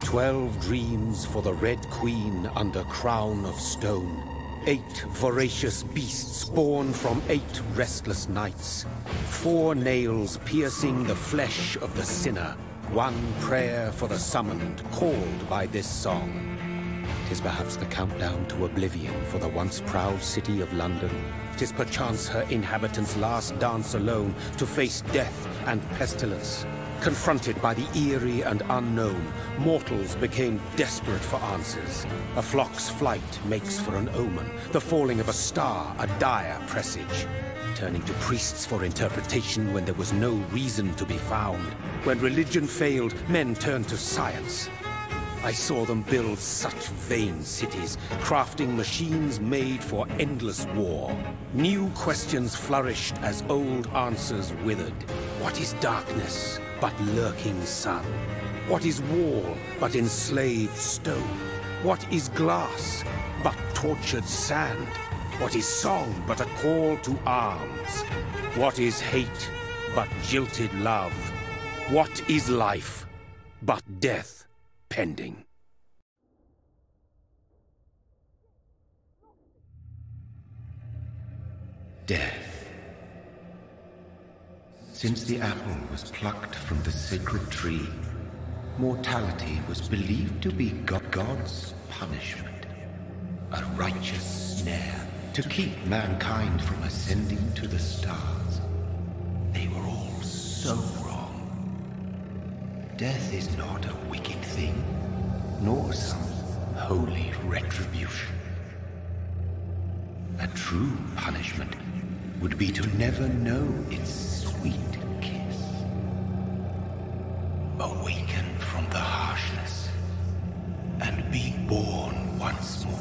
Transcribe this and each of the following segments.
12 dreams for the Red Queen under crown of stone. 8 voracious beasts born from 8 restless nights. 4 nails piercing the flesh of the sinner. 1 prayer for the summoned, called by this song. 'Tis perhaps the countdown to oblivion for the once proud city of London. 'Tis perchance her inhabitants' last dance alone to face death and pestilence. Confronted by the eerie and unknown, mortals became desperate for answers. A flock's flight makes for an omen, the falling of a star a dire presage. Turning to priests for interpretation when there was no reason to be found. When religion failed, men turned to science. I saw them build such vain cities, crafting machines made for endless war. New questions flourished as old answers withered. What is darkness but lurking sun? What is wall but enslaved stone? What is glass but tortured sand? What is song but a call to arms? What is hate but jilted love? What is life but death pending? Death. Since the apple was plucked from the sacred tree, mortality was believed to be God's punishment, a righteous snare to keep mankind from ascending to the stars. They were all so wrong. Death is not a wicked thing, nor some holy retribution. A true punishment would be to never know its sweet kiss. Awaken from the harshness and be born once more.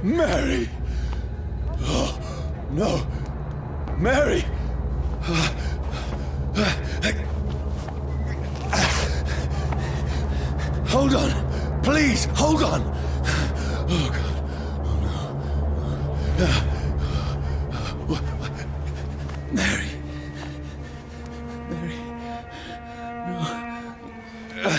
Mary! Oh, no! Mary! Hold on! Please, hold on! Oh, God. Oh, no. Mary. Mary. No.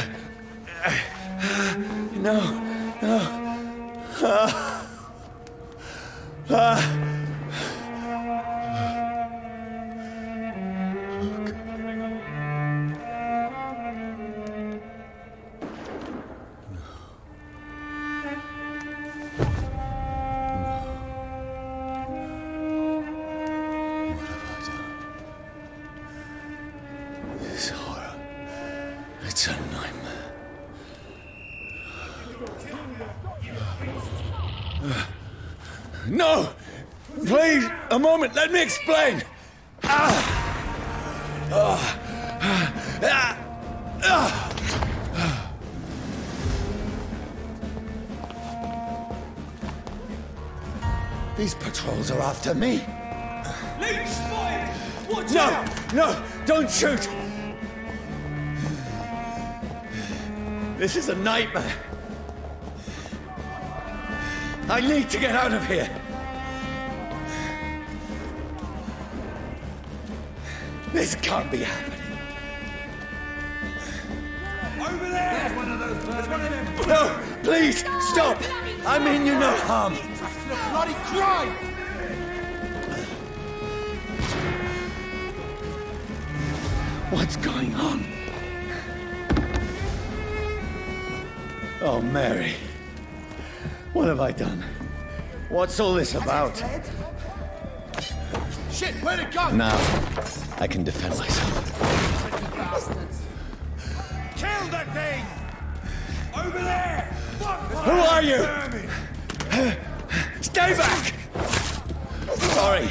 It's a nightmare. No! Please, a moment, let me explain! These patrols are after me. Leech spotted! Watch out! No! Don't shoot! This is a nightmare. I need to get out of here. This can't be happening. Over there! There's one of those. There's one of them. No! Please, stop! I mean you no harm. Bloody crime! What's going on? Oh, Mary. What have I done? What's all this about? Shit, where'd it go? Now, I can defend myself. Kill that thing! Over there! Who are you? Stay back! Sorry,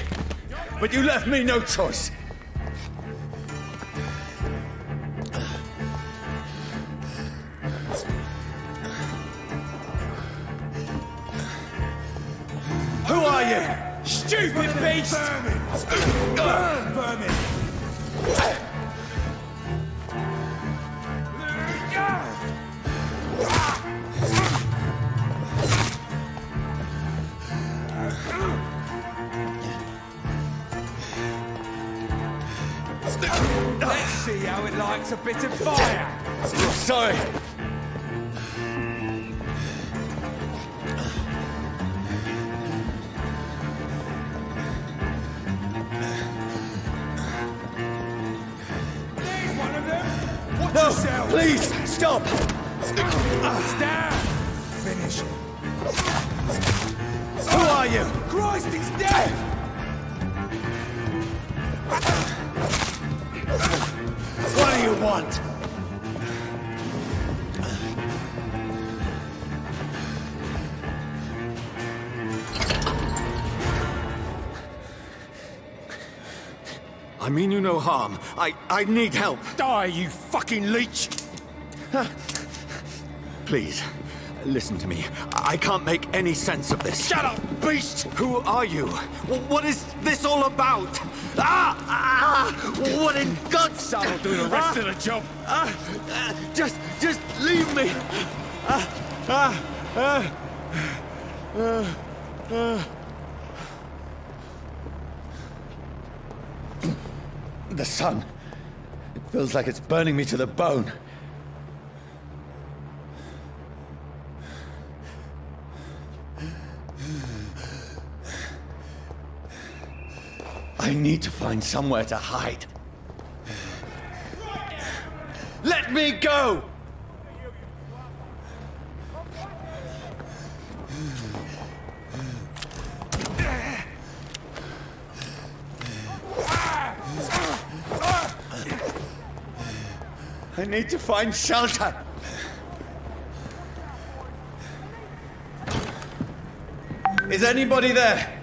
but you left me no choice. Who are you? Stupid beast! Burn, vermin! Let's see how it likes a bit of fire! Sorry. There's one of them! Watch No, yourself! please, stop! Stand! Finish it. Who are you? Christ, he's dead! What do you want? I mean you no harm. I need help. Die, you fucking leech! Please, listen to me. I can't make any sense of this. Shut up, beast! Who are you? What is this all about? What in God's Son will do the rest of the job. Just leave me. The sun. It feels like it's burning me to the bone. I need to find somewhere to hide. Let me go! I need to find shelter. Is anybody there?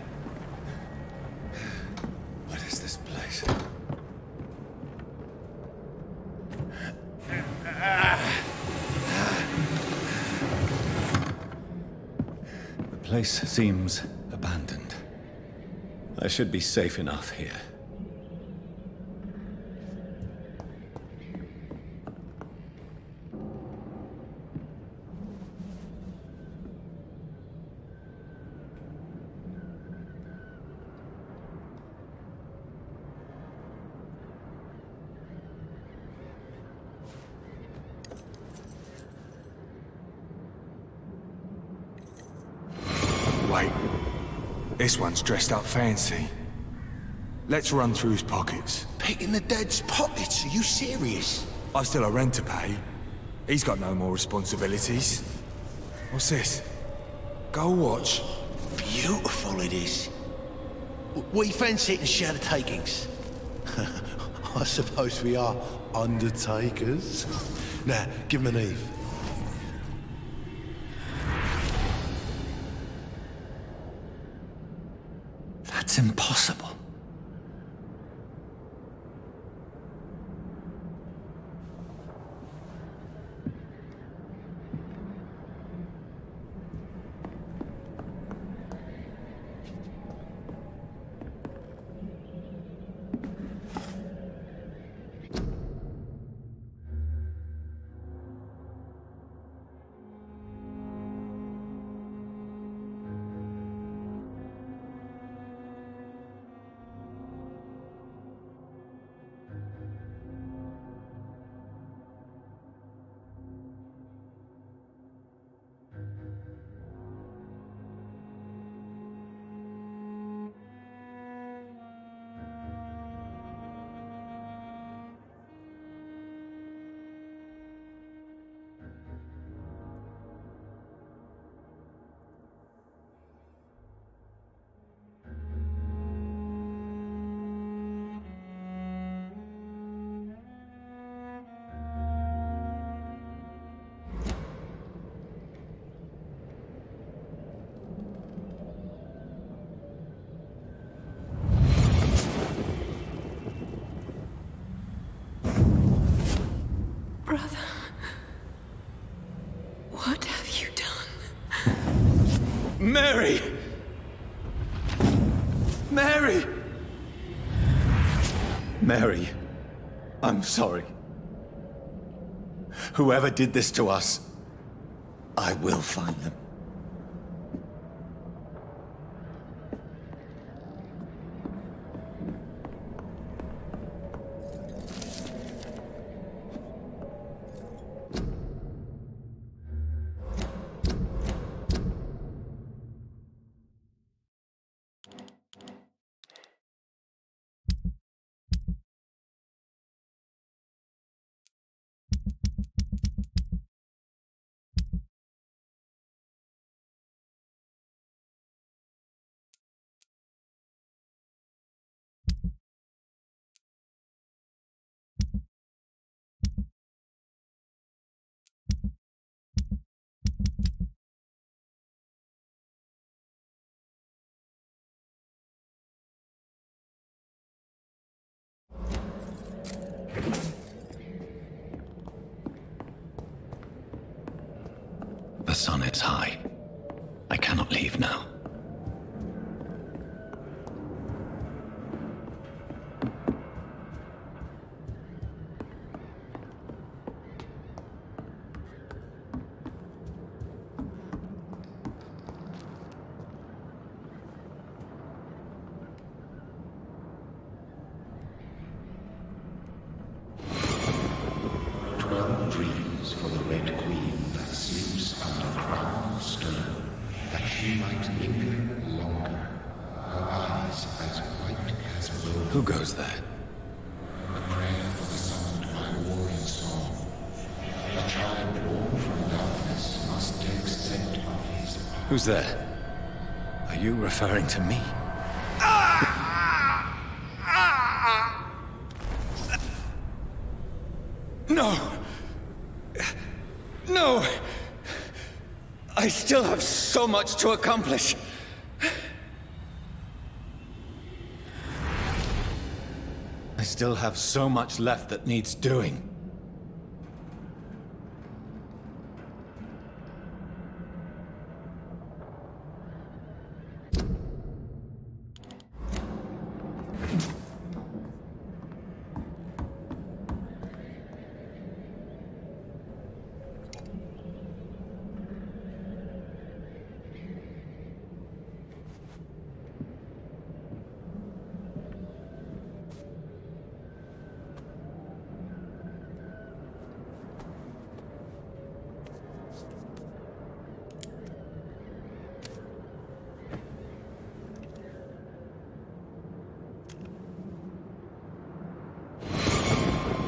What is this place? The place seems abandoned. I should be safe enough here. Wait. This one's dressed up fancy. Let's run through his pockets. Picking the dead's pockets? Are you serious? I've still a rent to pay. He's got no more responsibilities. What's this? Go watch. Beautiful it is. We fancy it and share the takings. I suppose we are undertakers. Nah, give him an Eve. That's impossible. Brother, what have you done? Mary! Mary! Mary, I'm sorry. Whoever did this to us, I will find them. The sun is high. I cannot leave now. Dreams for the Red Queen that sleeps under crown of stone, that she might linger longer, her eyes as white as wool. Who goes there? A prayer for the summoned by warring song. A child born from darkness must take scent of his path. Who's there? Are you referring to me? No! No! I still have so much to accomplish. I still have so much left that needs doing.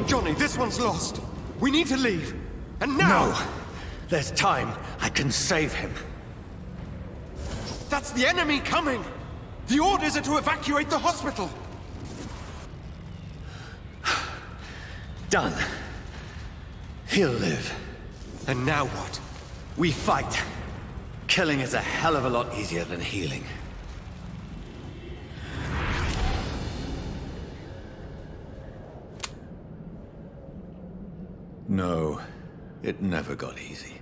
Johnny, this one's lost. We need to leave. And now! No! There's time. I can save him. That's the enemy coming! The orders are to evacuate the hospital! He'll live. And now what? We fight. Killing is a hell of a lot easier than healing. No, it never got easy.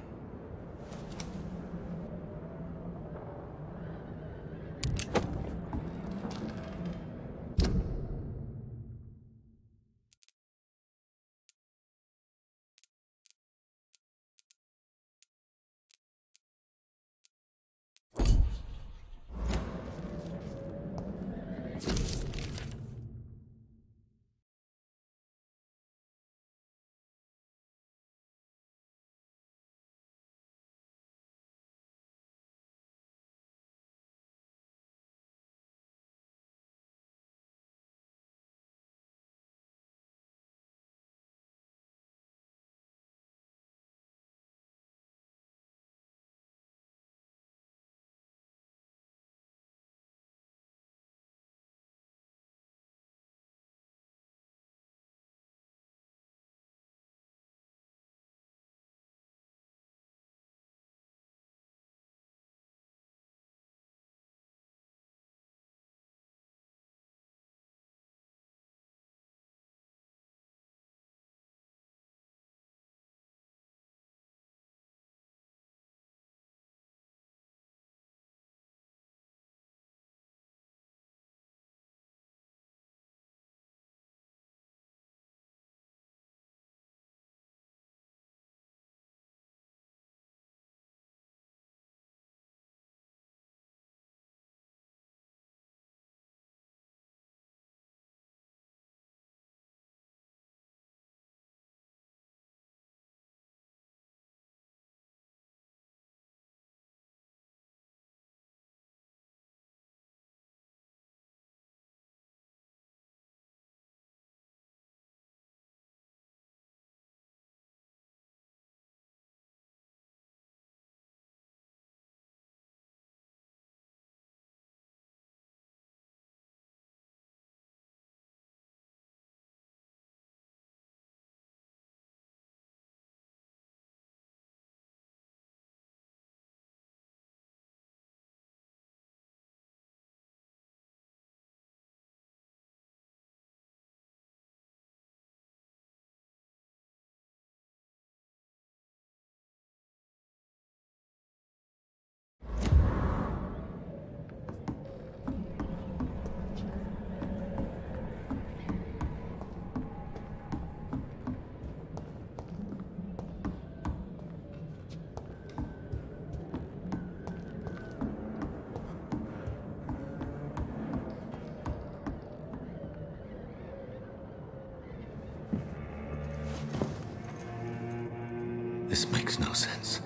This makes no sense.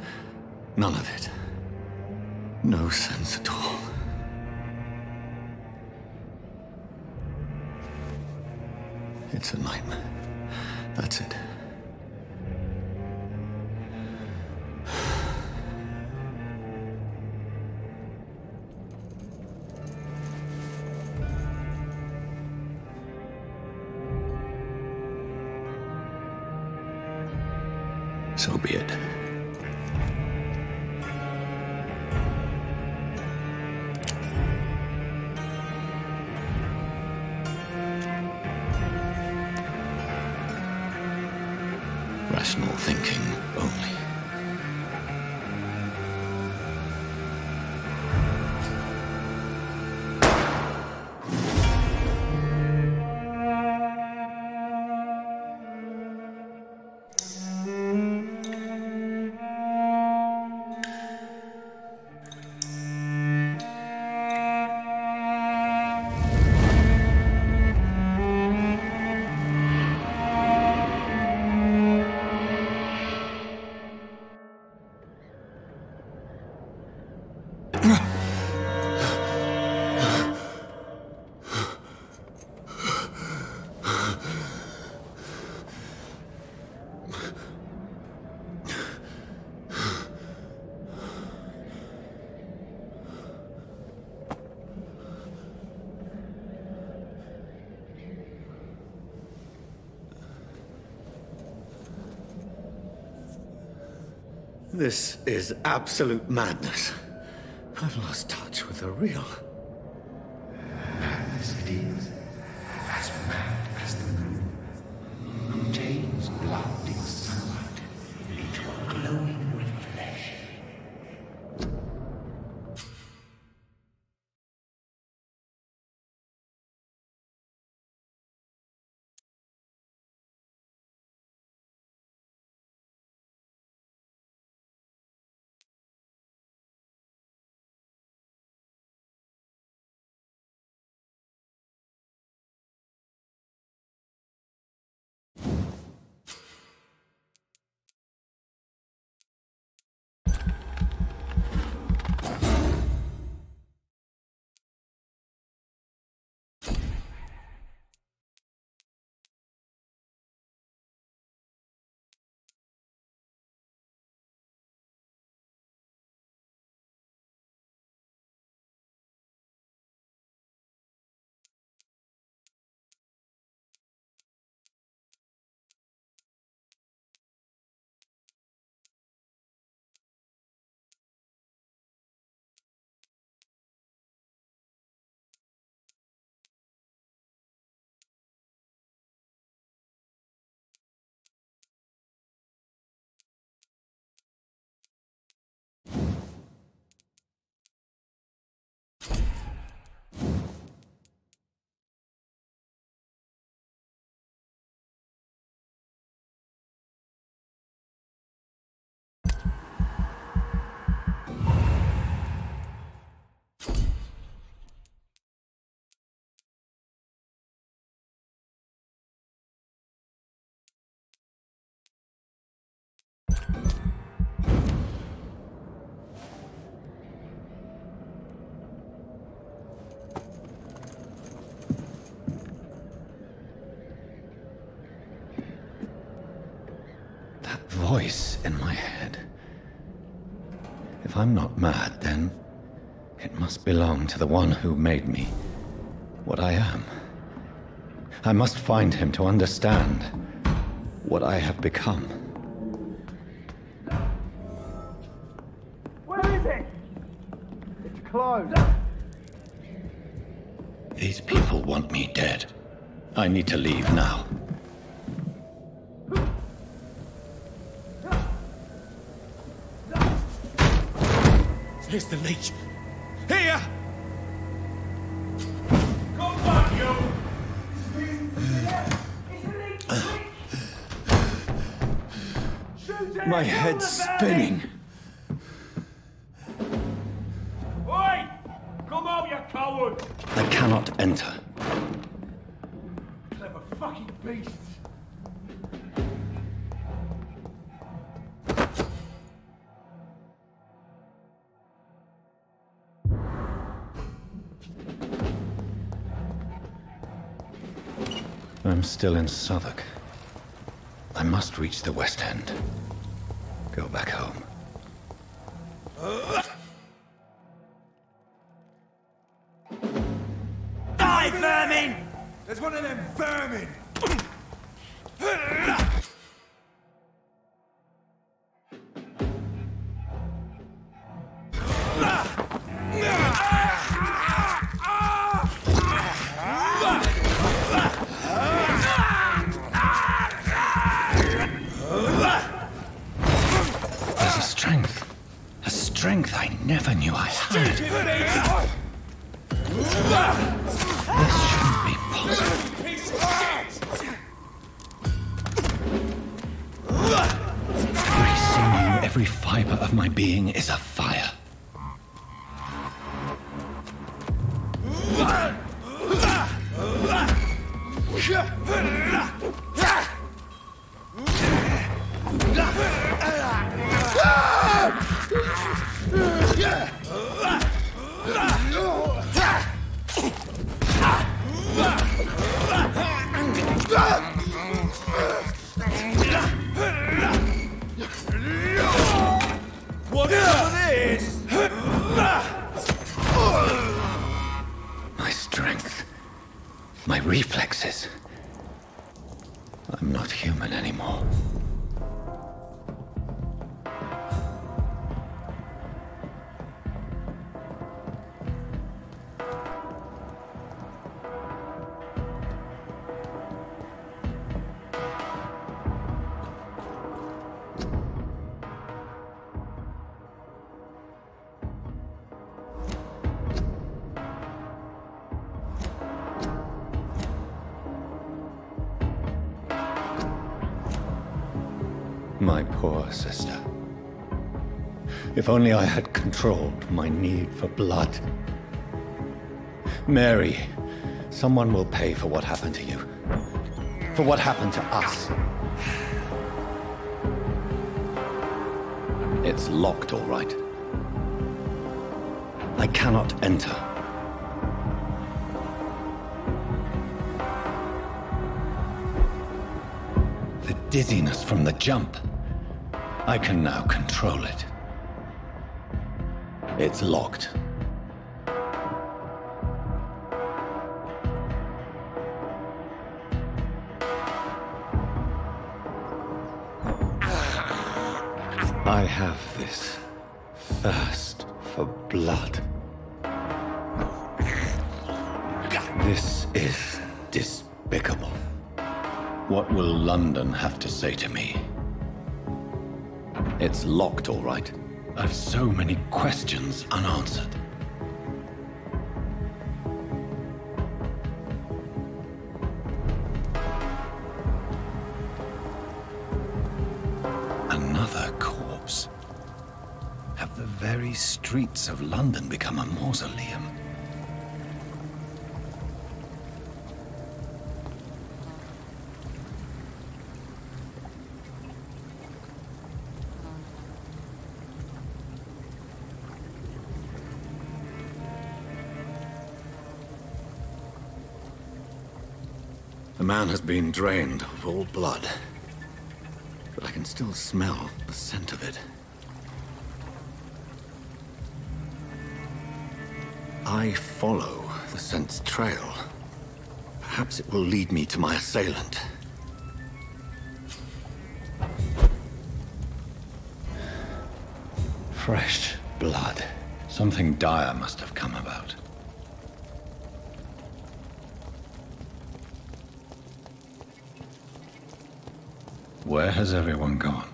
None of it. No sense at all. It's a nightmare. That's it. So be it. Rational thinking only. This is absolute madness. I've lost touch with the real. Madness it is, as mad as the moon, who tames blinding sunlight into a glowing reflection. Voice in my head. If I'm not mad, then it must belong to the one who made me what I am. I must find him to understand what I have become. Where is it? It's closed. These people want me dead. I need to leave now. Here's the leech. Here! Come back, you! My head's spinning. Oi! Come out, you coward! I cannot enter. Clever fucking beasts! I'm still in Southwark. I must reach the West End. Go back home. Die, vermin! There's one of them vermin! A strength I never knew I had. This shouldn't be possible. Every sinew, every fiber of my being is afire. Whatever this! My strength, my reflexes. I'm not human anymore. My poor sister. If only I had controlled my need for blood. Mary, someone will pay for what happened to you. For what happened to us. It's locked, all right. I cannot enter. The dizziness from the jump. I can now control it. It's locked. I have this thirst for blood. This is despicable. What will London have to say to me? It's locked, all right. I've so many questions unanswered. Another corpse. Have the very streets of London become a mausoleum? The man has been drained of all blood, but I can still smell the scent of it. I follow the scent's trail. Perhaps it will lead me to my assailant. Fresh blood. Something dire must have come about. Where has everyone gone?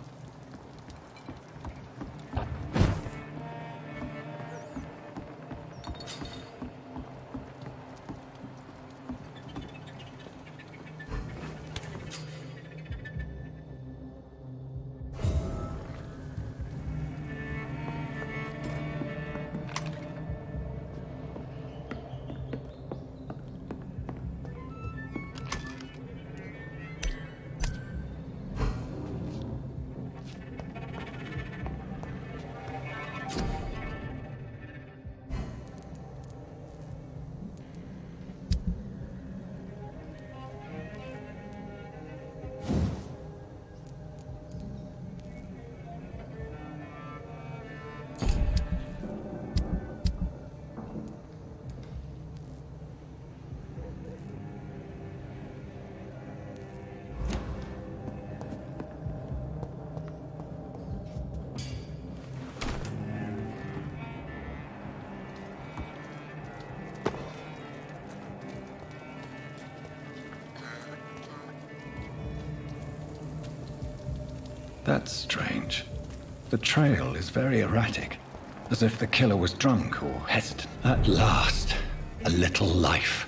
That's strange. The trail is very erratic, as if the killer was drunk or hesitant. At last, a little life.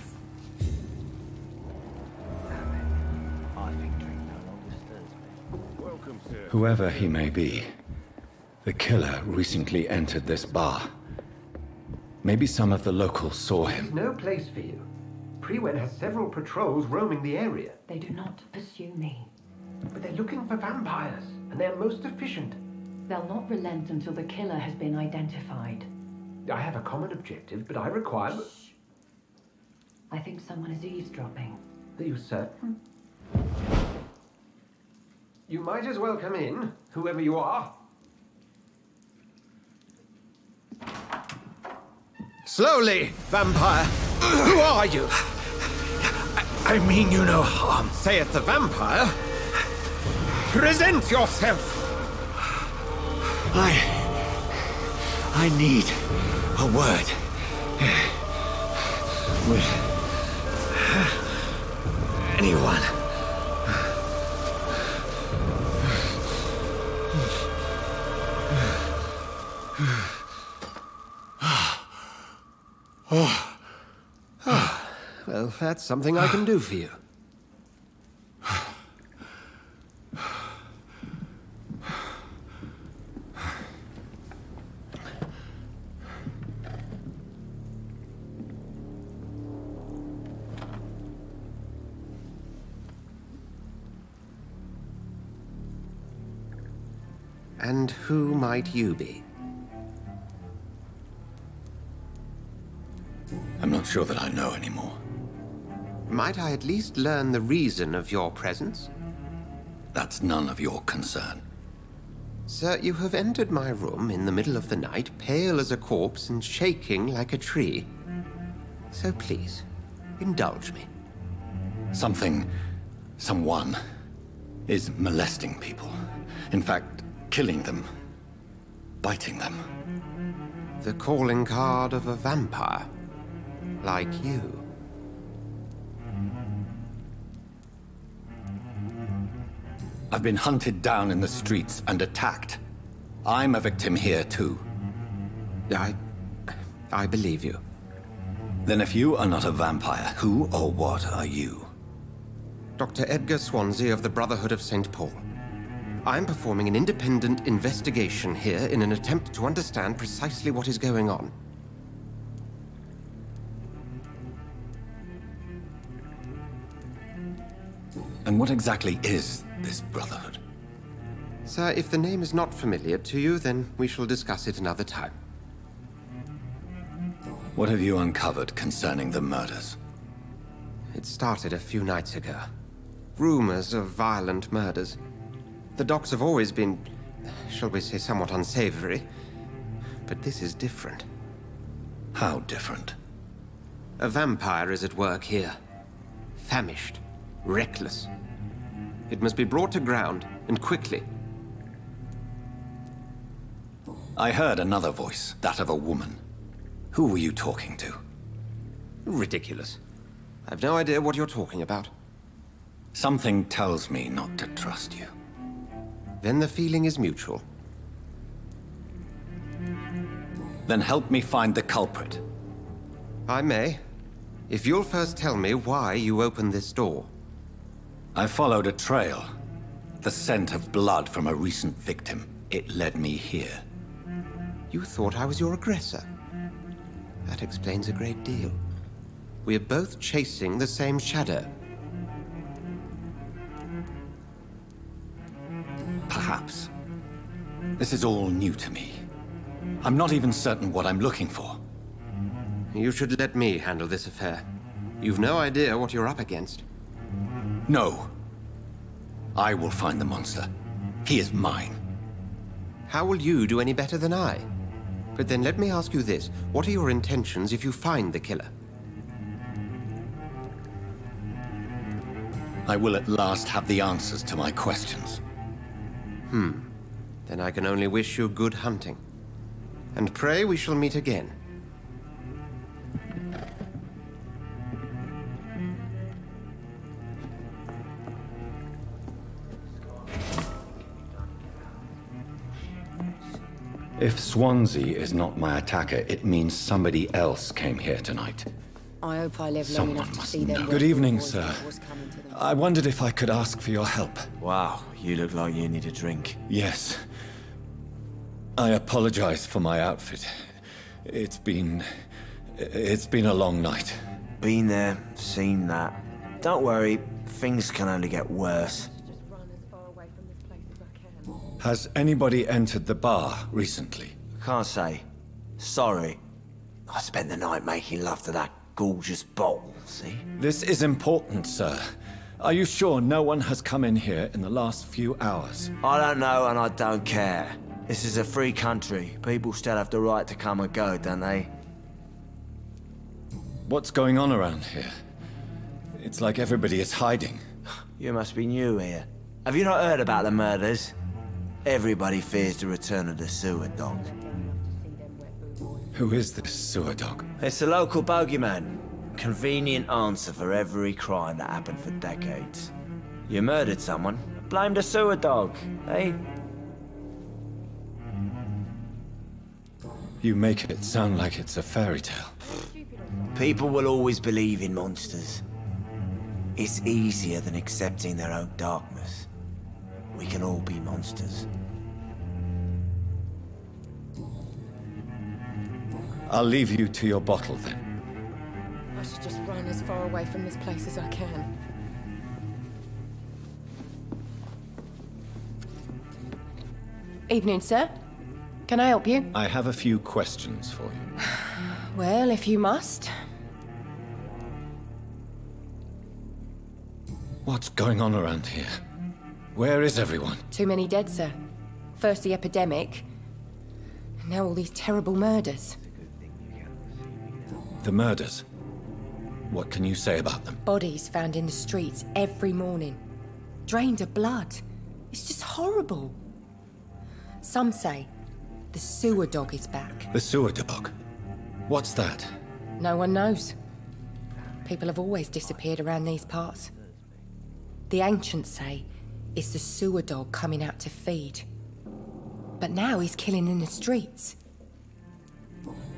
Whoever he may be, the killer recently entered this bar. Maybe some of the locals saw him. There's no place for you. Prewen has several patrols roaming the area. They do not pursue me. But they're looking for vampires, and they're most efficient. They'll not relent until the killer has been identified. I have a common objective, but I require... Shh. I think someone is eavesdropping. Are you certain? You might as well come in, whoever you are. Slowly, vampire! Who are you? I mean you no harm. Saith the vampire. Present yourself! I need a word with anyone. Well, that's something I can do for you. And who might you be? I'm not sure that I know anymore. Might I at least learn the reason of your presence? That's none of your concern. Sir, you have entered my room in the middle of the night, pale as a corpse and shaking like a tree. So please, indulge me. Someone is molesting people. In fact, killing them. Biting them. The calling card of a vampire. Like you. I've been hunted down in the streets and attacked. I'm a victim here too. I believe you. Then if you are not a vampire, who or what are you? Dr. Edgar Swansea of the Brotherhood of St. Paul. I'm performing an independent investigation here in an attempt to understand precisely what is going on. And what exactly is this Brotherhood? Sir, if the name is not familiar to you, then we shall discuss it another time. What have you uncovered concerning the murders? It started a few nights ago. Rumors of violent murders. The docks have always been, shall we say, somewhat unsavory. But this is different. How different? A vampire is at work here. Famished. Reckless. It must be brought to ground, and quickly. I heard another voice, that of a woman. Who were you talking to? Ridiculous. I've no idea what you're talking about. Something tells me not to trust you. Then the feeling is mutual. Then help me find the culprit. I may. If you'll first tell me why you opened this door. I followed a trail. The scent of blood from a recent victim. It led me here. You thought I was your aggressor. That explains a great deal. We are both chasing the same shadow. Perhaps. This is all new to me. I'm not even certain what I'm looking for. You should let me handle this affair. You've no idea what you're up against. No. I will find the monster. He is mine. How will you do any better than I? But then let me ask you this. What are your intentions if you find the killer? I will at last have the answers to my questions. Then I can only wish you good hunting. And pray we shall meet again. If Swansea is not my attacker, it means somebody else came here tonight. I hope I live long enough to see them. Good evening, sir. I wondered if I could ask for your help. Wow, you look like you need a drink. Yes. I apologize for my outfit. It's been a long night. Been there, seen that. Don't worry, things can only get worse. Has anybody entered the bar recently? Can't say. Sorry. I spent the night making love to that gorgeous bottle, see? This is important, sir. Are you sure no one has come in here in the last few hours? I don't know and I don't care. This is a free country. People still have the right to come and go, don't they? What's going on around here? It's like everybody is hiding. You must be new here. Have you not heard about the murders? Everybody fears the return of the sewer dog. Who is this sewer dog? It's the local bogeyman. Convenient answer for every crime that happened for decades. You murdered someone, blame the sewer dog, eh? You make it sound like it's a fairy tale. People will always believe in monsters. It's easier than accepting their own darkness. We can all be monsters. I'll leave you to your bottle then. I should just run as far away from this place as I can. Evening, sir. Can I help you? I have a few questions for you. Well, if you must. What's going on around here? Where is everyone? Too many dead, sir. First the epidemic, and now all these terrible murders. The murders? What can you say about them? Bodies found in the streets every morning. Drained of blood. It's just horrible. Some say the sewer dog is back. The sewer dog? What's that? No one knows. People have always disappeared around these parts. The ancients say it's the sewer dog coming out to feed. But now he's killing in the streets.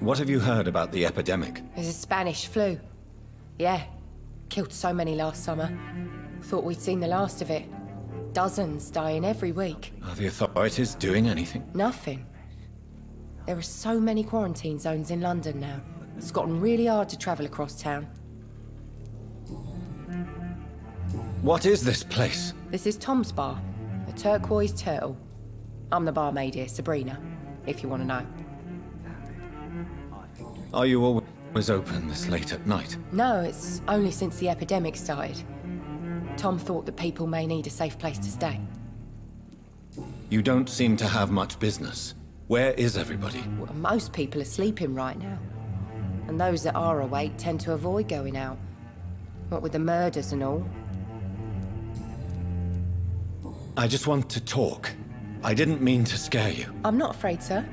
What have you heard about the epidemic? There's a Spanish flu. Yeah. Killed so many last summer. Thought we'd seen the last of it. Dozens dying every week. Are the authorities doing anything? Nothing. There are so many quarantine zones in London now. It's gotten really hard to travel across town. What is this place? This is Tom's bar, a turquoise turtle. I'm the barmaid here, Sabrina, if you want to know. Are you always open this late at night? No, it's only since the epidemic started. Tom thought that people may need a safe place to stay. You don't seem to have much business. Where is everybody? Well, most people are sleeping right now. And those that are awake tend to avoid going out. What with the murders and all. I just want to talk. I didn't mean to scare you. I'm not afraid, sir.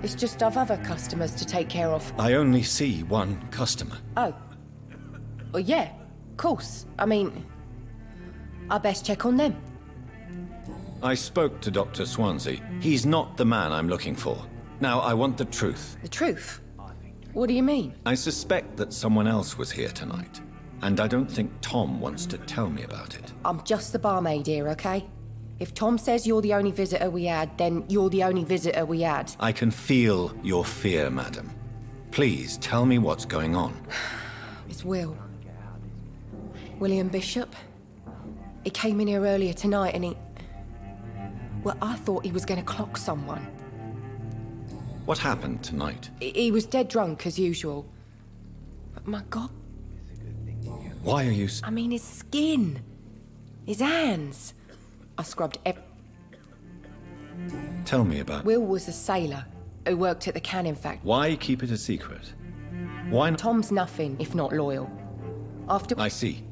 It's just I've other customers to take care of. I only see one customer. Oh. Well, yeah, of course. I mean, I best check on them. I spoke to Dr. Swansea. He's not the man I'm looking for. Now, I want the truth. The truth? What do you mean? I suspect that someone else was here tonight. And I don't think Tom wants to tell me about it. I'm just the barmaid here, okay? If Tom says you're the only visitor we had, then you're the only visitor we had. I can feel your fear, madam. Please, tell me what's going on. It's Will. William Bishop. He came in here earlier tonight and he... Well, I thought he was going to clock someone. What happened tonight? He was dead drunk, as usual. But my God... Why are you... I mean, his skin. His hands. I scrubbed Tell me about... Will was a sailor who worked at the canning factory. Why keep it a secret? Why not... Tom's nothing if not loyal. After... I see.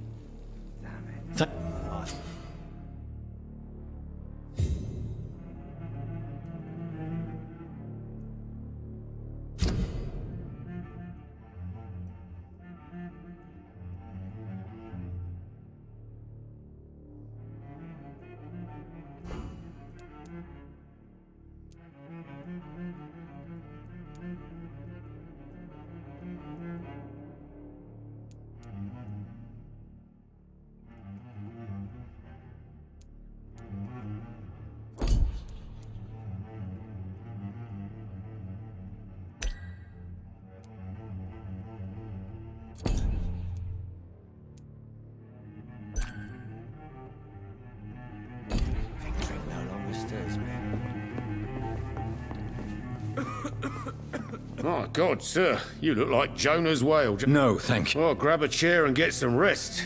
My God, sir, you look like Jonah's whale. No, thank you. Well, grab a chair and get some rest.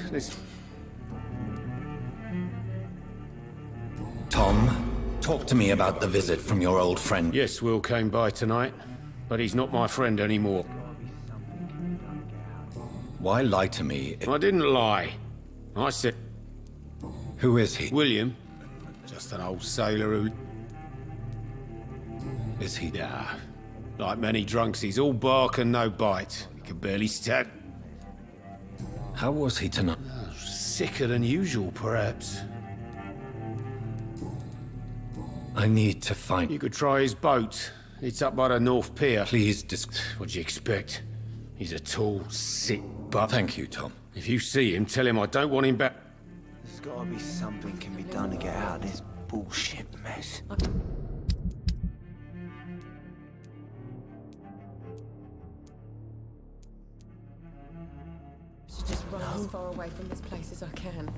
Tom, talk to me about the visit from your old friend. Yes, Will came by tonight, but he's not my friend anymore. Why lie to me? I didn't lie. I said... Who is he? William. Just an old sailor who... Is he... Yeah. Like many drunks, he's all bark and no bite. He can barely stand. How was he tonight? Sicker than usual, perhaps. I need to find... You could try his boat. It's up by the North Pier. Please, What'd you expect? He's a tall, sick butt. Thank you, Tom. If you see him, tell him I don't want him back. There's gotta be something can be done to get out of this bullshit mess. Just run as far away from this place as I can.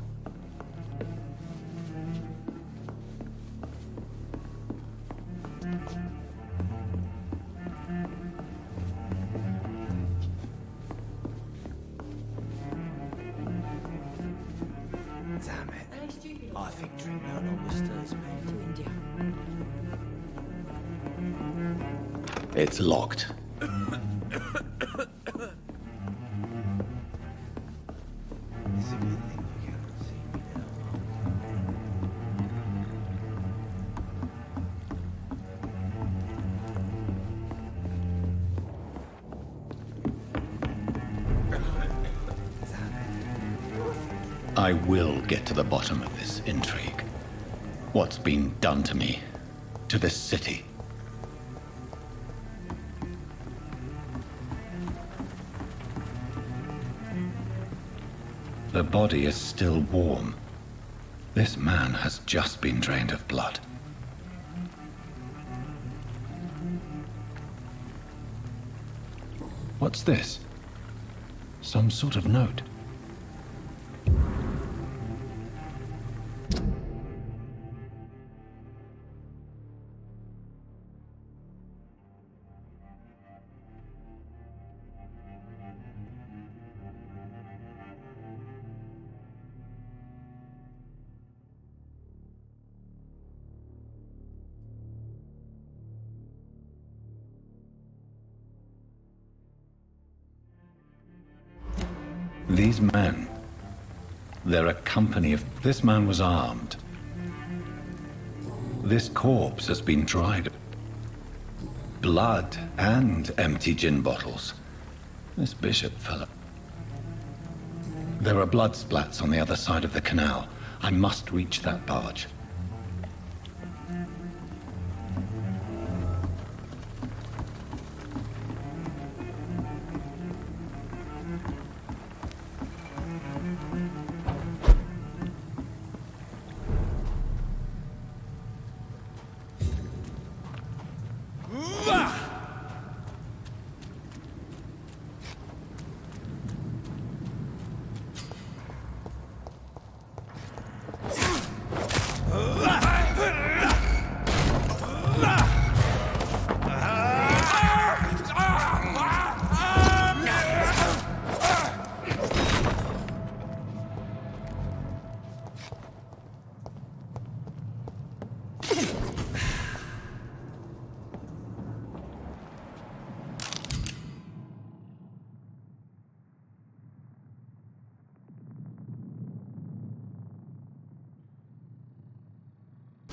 Damn it. I think drink no longer stirs me. To India. It's locked. It's a good thing you can't see me now. I will get to the bottom of this intrigue. What's been done to me, to this city. The body is still warm. This man has just been drained of blood. What's this? Some sort of note. These men, they're a company of... This man was armed. This corpse has been dried. Blood and empty gin bottles. This bishop fellow. There are blood splats on the other side of the canal. I must reach that barge.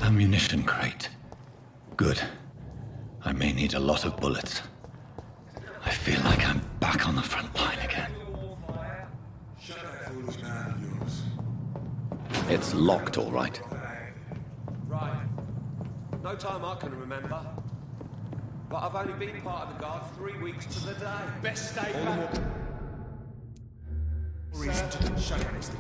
Ammunition crate. Good. I may need a lot of bullets. I feel like I'm back on the front line again. Shut that foolish mouth of yours. It's locked, all right. Right. No time I can remember. But I've only been part of the guard 3 weeks to the day. Best stay back. Reason to shut it, Mr.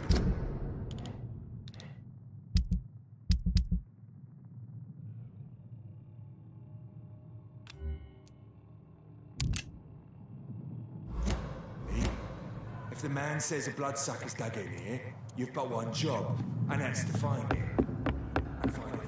If the man says a bloodsucker's dug in here, you've got one job, and that's to find it. And find it.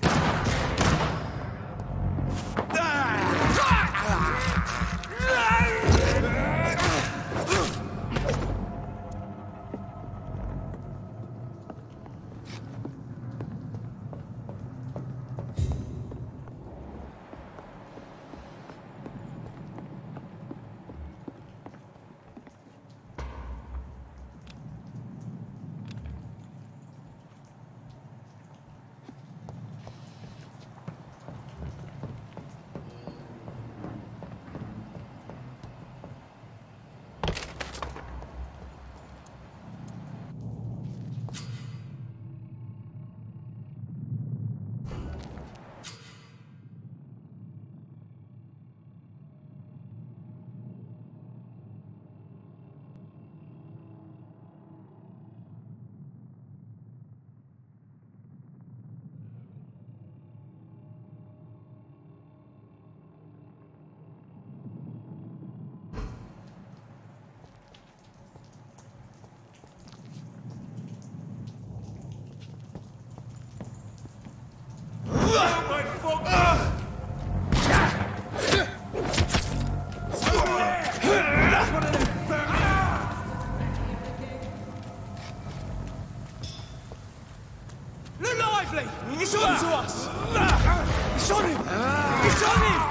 It's on him!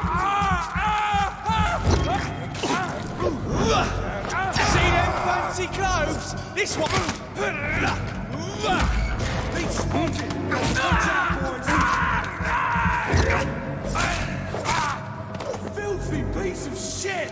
See them fancy clothes? This one! He's spotted! Watch out, boys! Filthy piece of shit!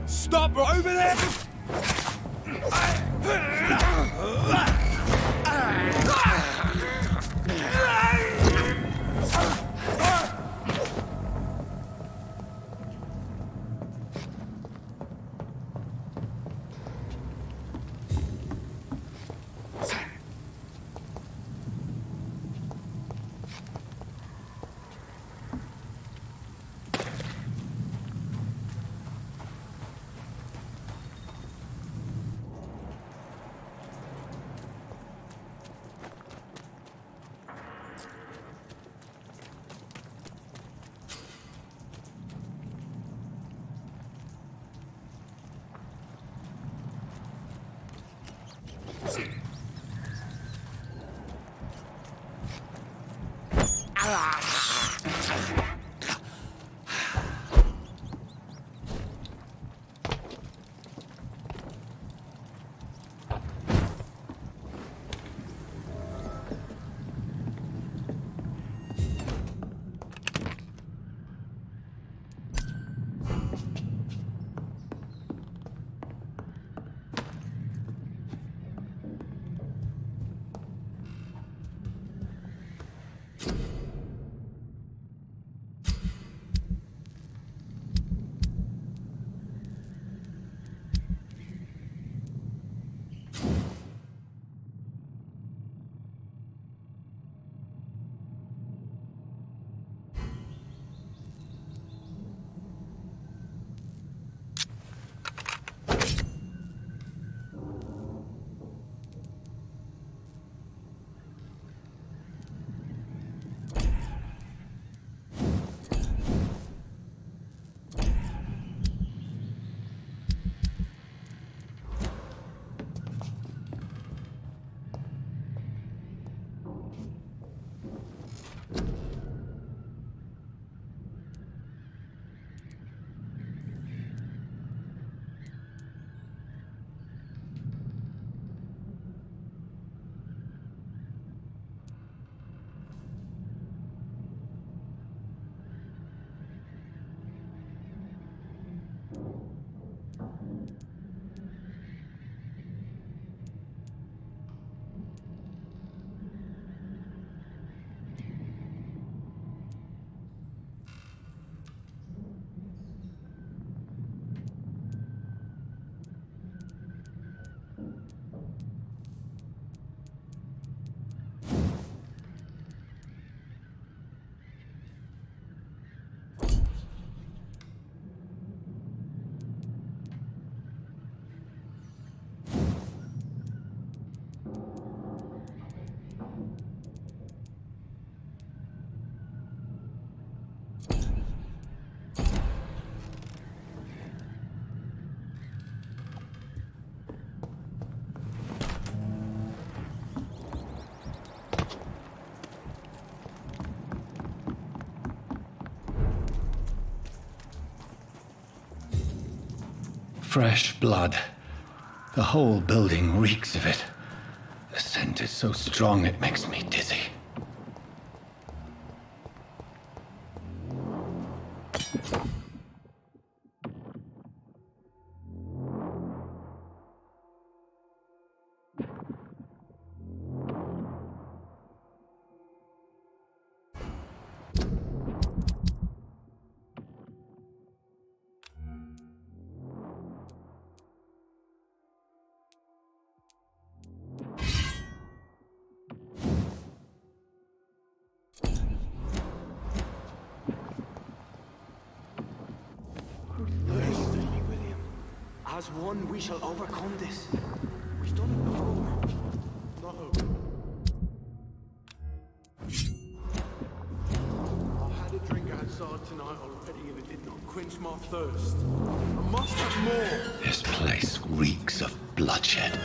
Stop right over there! Fresh blood. The whole building reeks of it. The scent is so strong it makes me dizzy. As one, we shall overcome this. We've done it before. Not over. I had a drink outside tonight already and it did not quench my thirst. I must have more. This place reeks of bloodshed.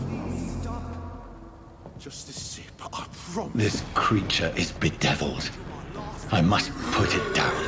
Please stop. Just a sip, I promise. This creature is bedeviled. I must put it down.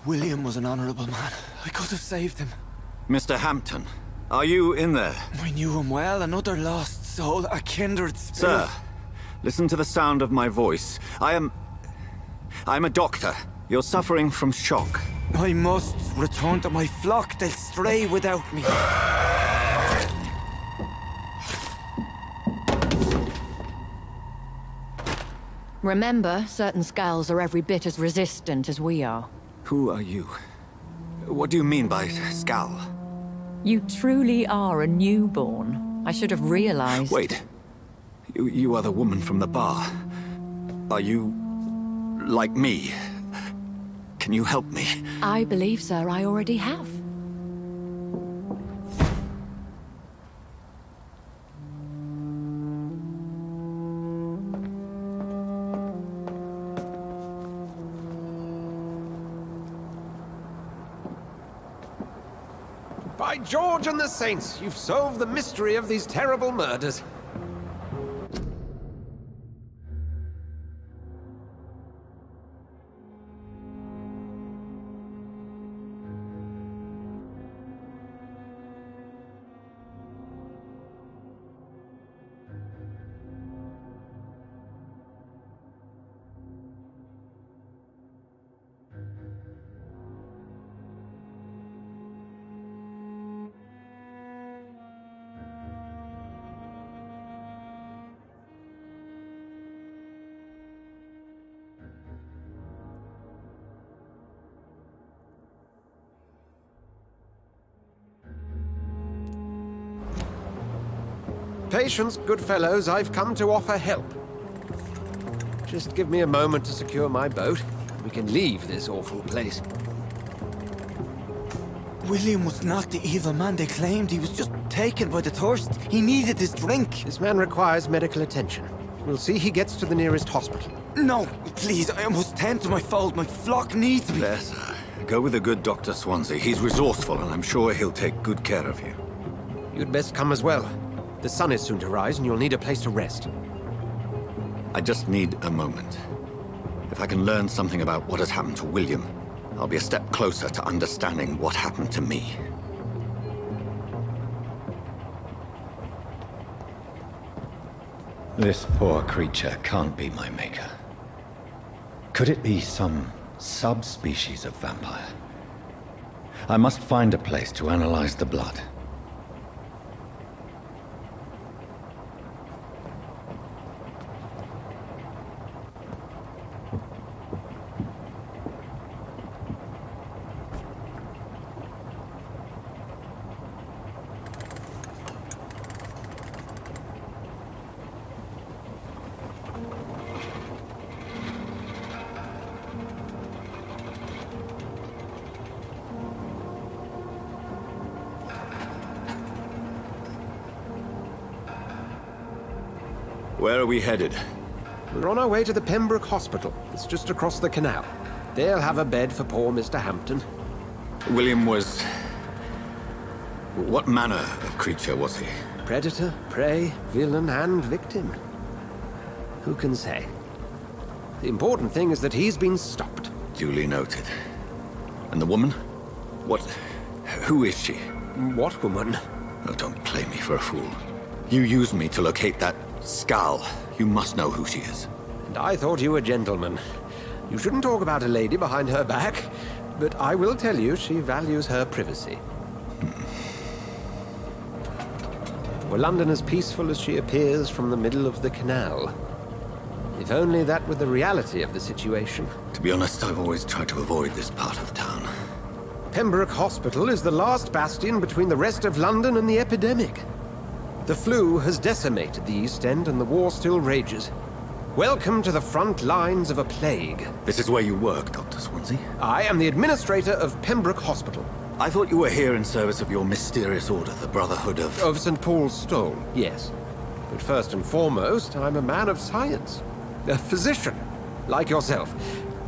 William was an honorable man. I could have saved him. Mr. Hampton, are you in there? I knew him well, another lost soul, a kindred spirit. Sir, listen to the sound of my voice. I'm a doctor. You're suffering from shock. I must return to my flock. They'll stray without me. Remember, certain skulls are every bit as resistant as we are. Who are you? What do you mean by Skal? You truly are a newborn. I should have realized. Wait. You are the woman from the bar. Are you... like me? Can you help me? I believe, sir, I already have. By George and the Saints, you've solved the mystery of these terrible murders. Patience, good fellows, I've come to offer help. Just give me a moment to secure my boat. We can leave this awful place. William was not the evil man they claimed. He was just taken by the thirst. He needed his drink. This man requires medical attention. We'll see he gets to the nearest hospital. No, please, I must tend to my fold. My flock needs me. There, sir. Go with the good Dr. Swansea. He's resourceful, and I'm sure he'll take good care of you. You'd best come as well. The sun is soon to rise, and you'll need a place to rest. I just need a moment. If I can learn something about what has happened to William, I'll be a step closer to understanding what happened to me. This poor creature can't be my maker. Could it be some subspecies of vampire? I must find a place to analyze the blood. Where are we headed? We're on our way to the Pembroke Hospital. It's just across the canal. They'll have a bed for poor Mr. Hampton. William was... What manner of creature was he? Predator, prey, villain, and victim. Who can say? The important thing is that he's been stopped. Duly noted. And the woman? What... who is she? What woman? Oh, don't play me for a fool. You used me to locate that skull. You must know who she is. And I thought you a gentleman. You shouldn't talk about a lady behind her back, but I will tell you she values her privacy. Were London as peaceful as she appears from the middle of the canal? If only that were the reality of the situation. To be honest, I've always tried to avoid this part of town. Pembroke Hospital is the last bastion between the rest of London and the epidemic. The flu has decimated the East End and the war still rages. Welcome to the front lines of a plague. This is where you work, Dr. Swansea? I am the administrator of Pembroke Hospital. I thought you were here in service of your mysterious order, the Brotherhood of... Of St. Paul's Stole, yes. But first and foremost, I'm a man of science. A physician, like yourself,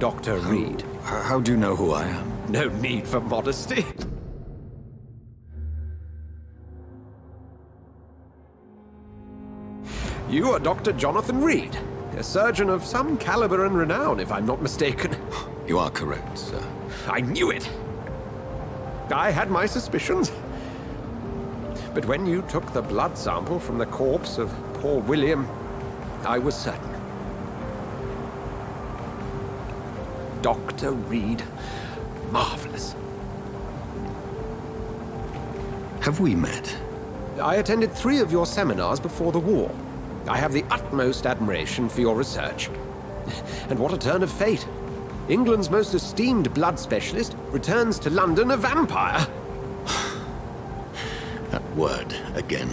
Dr. Reed. How do you know who I am? No need for modesty. You are Dr. Jonathan Reed, a surgeon of some caliber and renown, if I'm not mistaken. You are correct, sir. I knew it! I had my suspicions. But when you took the blood sample from the corpse of poor William, I was certain. Dr. Reed. Marvelous. Have we met? I attended 3 of your seminars before the war. I have the utmost admiration for your research. And what a turn of fate. England's most esteemed blood specialist returns to London a vampire. That word, again.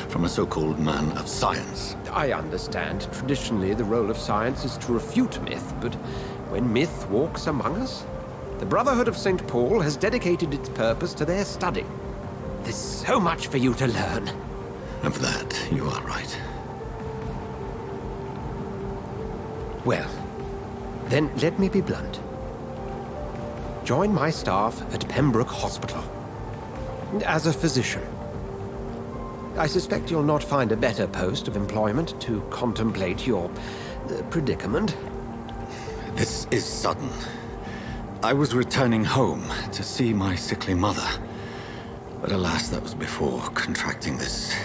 From a so-called man of science. I understand. Traditionally, the role of science is to refute myth, but when myth walks among us, the Brotherhood of St. Paul has dedicated its purpose to their study. There's so much for you to learn. Of that, you are right. Well, then let me be blunt. Join my staff at Pembroke Hospital. As a physician. I suspect you'll not find a better post of employment to contemplate your predicament. This is sudden. I was returning home to see my sickly mother. But alas, that was before contracting this...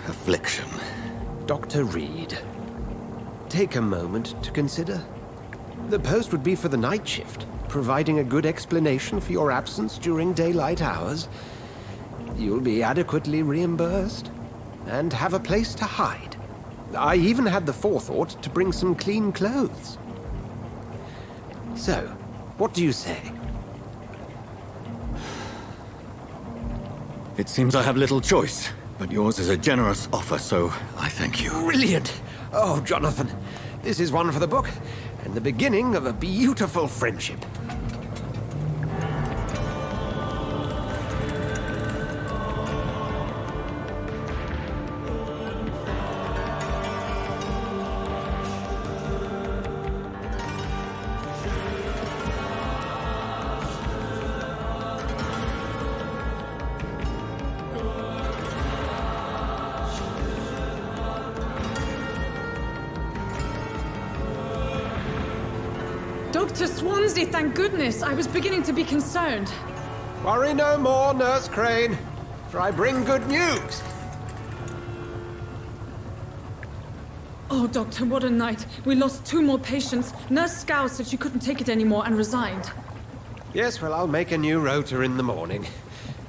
affliction. Dr. Reed, take a moment to consider. The post would be for the night shift, providing a good explanation for your absence during daylight hours. You'll be adequately reimbursed, and have a place to hide. I even had the forethought to bring some clean clothes. So, what do you say? It seems I have little choice, but yours is a generous offer, so I thank you. Brilliant! Oh, Jonathan, this is one for the book, and the beginning of a beautiful friendship. Dr. Swansea, thank goodness. I was beginning to be concerned. Worry no more, Nurse Crane, for I bring good news. Oh, Doctor, what a night. We lost 2 more patients. Nurse Scow said she couldn't take it anymore and resigned. Yes, well, I'll make a new rota in the morning.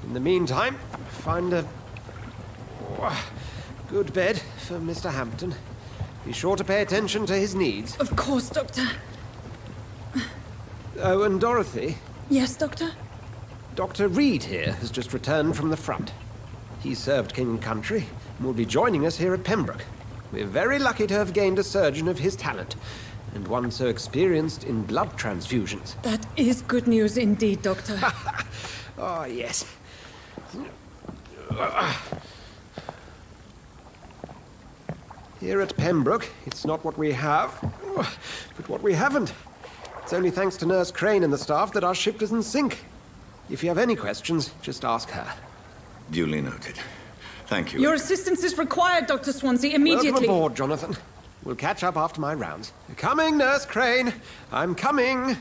In the meantime, find a good bed for Mr. Hampton. Be sure to pay attention to his needs. Of course, Doctor. Oh, and Dorothy? Yes, Doctor? Dr. Reed here has just returned from the front. He served King and Country and will be joining us here at Pembroke. We're very lucky to have gained a surgeon of his talent, and one so experienced in blood transfusions. That is good news indeed, Doctor. Oh, yes. Here at Pembroke, it's not what we have, but what we haven't. It's only thanks to Nurse Crane and the staff that our ship doesn't sink. If you have any questions, just ask her. Duly noted. Thank you. Your assistance is required, Dr. Swansea, immediately. Welcome aboard, Jonathan. We'll catch up after my rounds. Coming, Nurse Crane. I'm coming.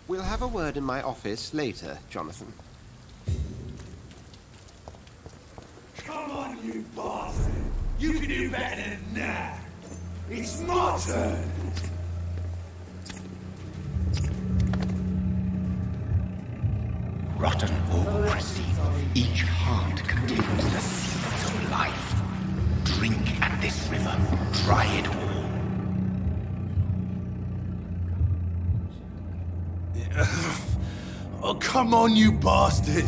We'll have a word in my office later, Jonathan. Come on, you bastard! You can do better than that! It's my turn! Rotten autocracy. Each heart contains the seeds of life. Drink at this river. Try it all. Oh, come on, you bastard!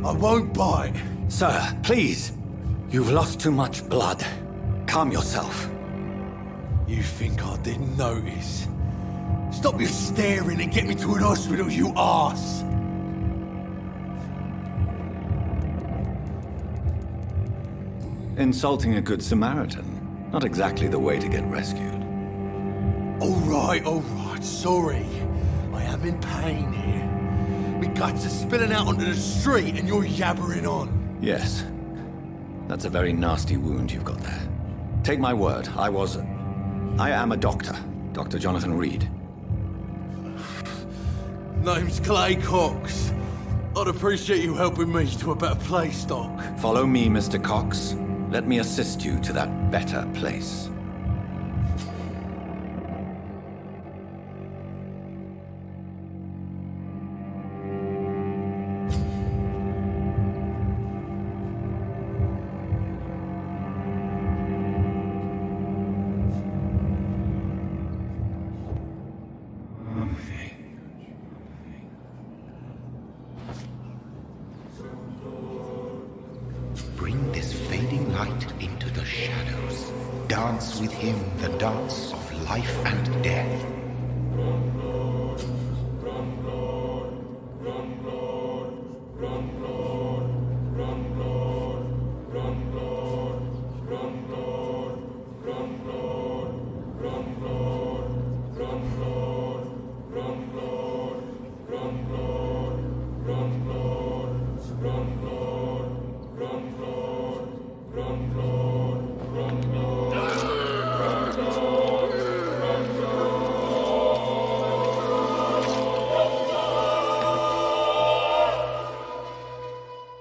I won't bite. Sir, please. You've lost too much blood. Calm yourself. You think I didn't notice? Stop your staring and get me to an hospital, you arse! Insulting a good Samaritan. Not exactly the way to get rescued. All right, sorry. I am in pain here. My guts are spilling out onto the street and you're yabbering on. Yes. That's a very nasty wound you've got there. Take my word, I am a doctor. Dr. Jonathan Reed. Name's Clay Cox. I'd appreciate you helping me to a better place, Doc. Follow me, Mr. Cox. Let me assist you to that better place. Bring this fading light into the shadows. Dance with him the dance of life and death.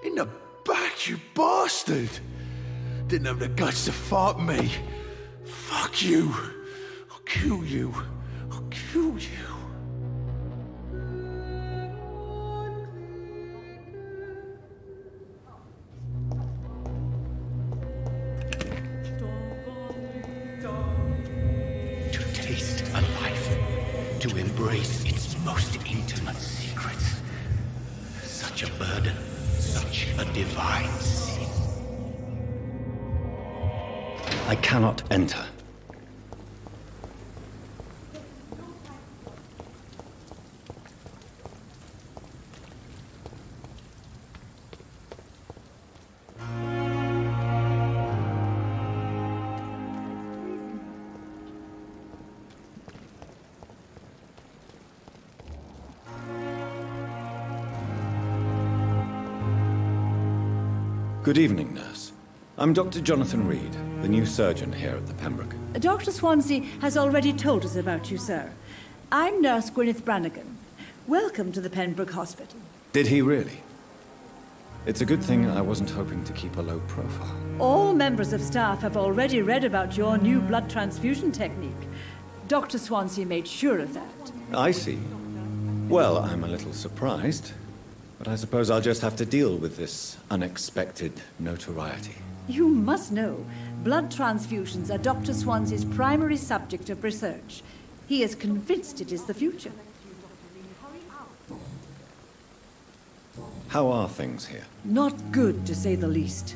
In the back, you bastard! Didn't have the guts to fight me. Fuck you. I'll kill you. I'll kill you. To taste a life, to embrace its most intimate secrets. Such a burden, such a divine sin. I cannot enter. Good evening, nurse. I'm Dr. Jonathan Reed, the new surgeon here at the Pembroke. Dr. Swansea has already told us about you, sir. I'm Nurse Gwyneth Brannigan. Welcome to the Pembroke Hospital. Did he really? It's a good thing I wasn't hoping to keep a low profile. All members of staff have already read about your new blood transfusion technique. Dr. Swansea made sure of that. I see. Well, I'm a little surprised, but I suppose I'll just have to deal with this unexpected notoriety. You must know, blood transfusions are Dr. Swansea's primary subject of research. He is convinced it is the future. How are things here? Not good, to say the least.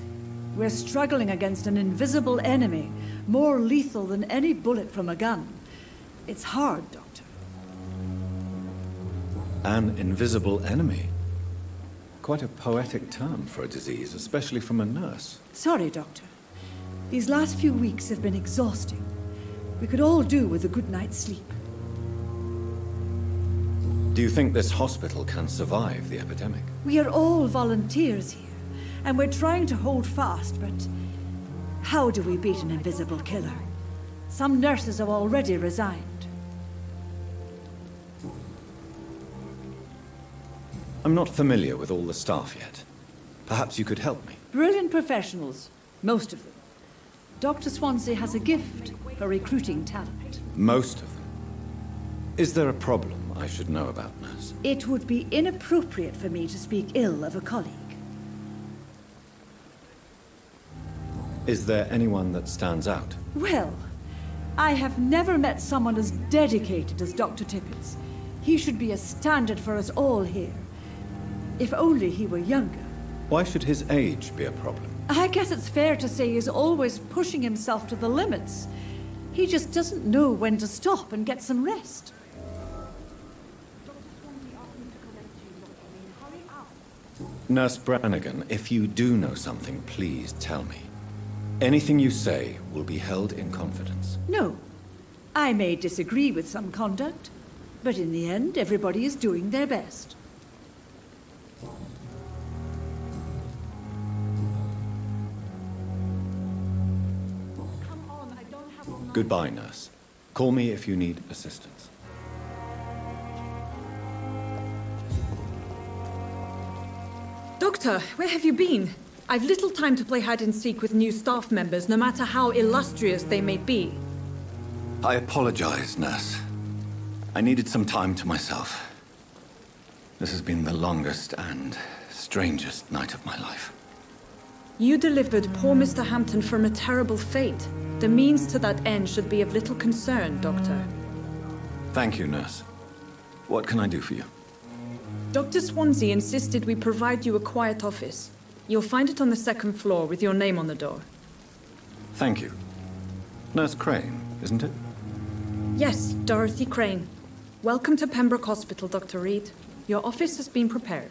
We're struggling against an invisible enemy, more lethal than any bullet from a gun. It's hard, Doctor. An invisible enemy? quite a poetic term for a disease, especially from a nurse. Sorry, Doctor. These last few weeks have been exhausting. We could all do with a good night's sleep. Do you think this hospital can survive the epidemic? We are all volunteers here, and we're trying to hold fast, but how do we beat an invisible killer? Some nurses have already resigned. I'm not familiar with all the staff yet. Perhaps you could help me. Brilliant professionals, most of them. Dr. Swansea has a gift for recruiting talent. Most of them? Is there a problem I should know about, nurse? It would be inappropriate for me to speak ill of a colleague. Is there anyone that stands out? Well, I have never met someone as dedicated as Dr. Tippett. He should be a standard for us all here. If only he were younger. Why should his age be a problem? I guess it's fair to say he's always pushing himself to the limits. He just doesn't know when to stop and get some rest. Nurse Brannigan, if you do know something, please tell me. Anything you say will be held in confidence. No. I may disagree with some conduct, but in the end, everybody is doing their best. Goodbye, nurse. Call me if you need assistance. Doctor, where have you been? I've little time to play hide and seek with new staff members, no matter how illustrious they may be. I apologize, nurse. I needed some time to myself. This has been the longest and strangest night of my life. You delivered poor Mr. Hampton from a terrible fate. The means to that end should be of little concern, Doctor. Thank you, nurse. What can I do for you? Dr. Swansea insisted we provide you a quiet office. You'll find it on the second floor with your name on the door. Thank you. Nurse Crane, isn't it? Yes, Dorothy Crane. Welcome to Pembroke Hospital, Dr. Reed. Your office has been prepared.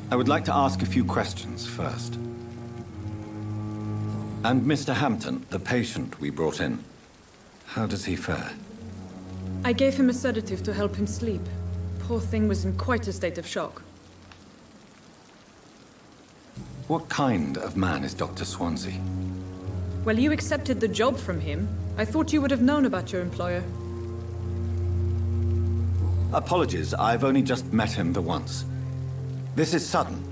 I would like to ask a few questions first. And Mr. Hampton, the patient we brought in, how does he fare? I gave him a sedative to help him sleep. Poor thing was in quite a state of shock. What kind of man is Dr. Swansea? Well, you accepted the job from him. I thought you would have known about your employer. Apologies, I've only just met him the once. This is sudden.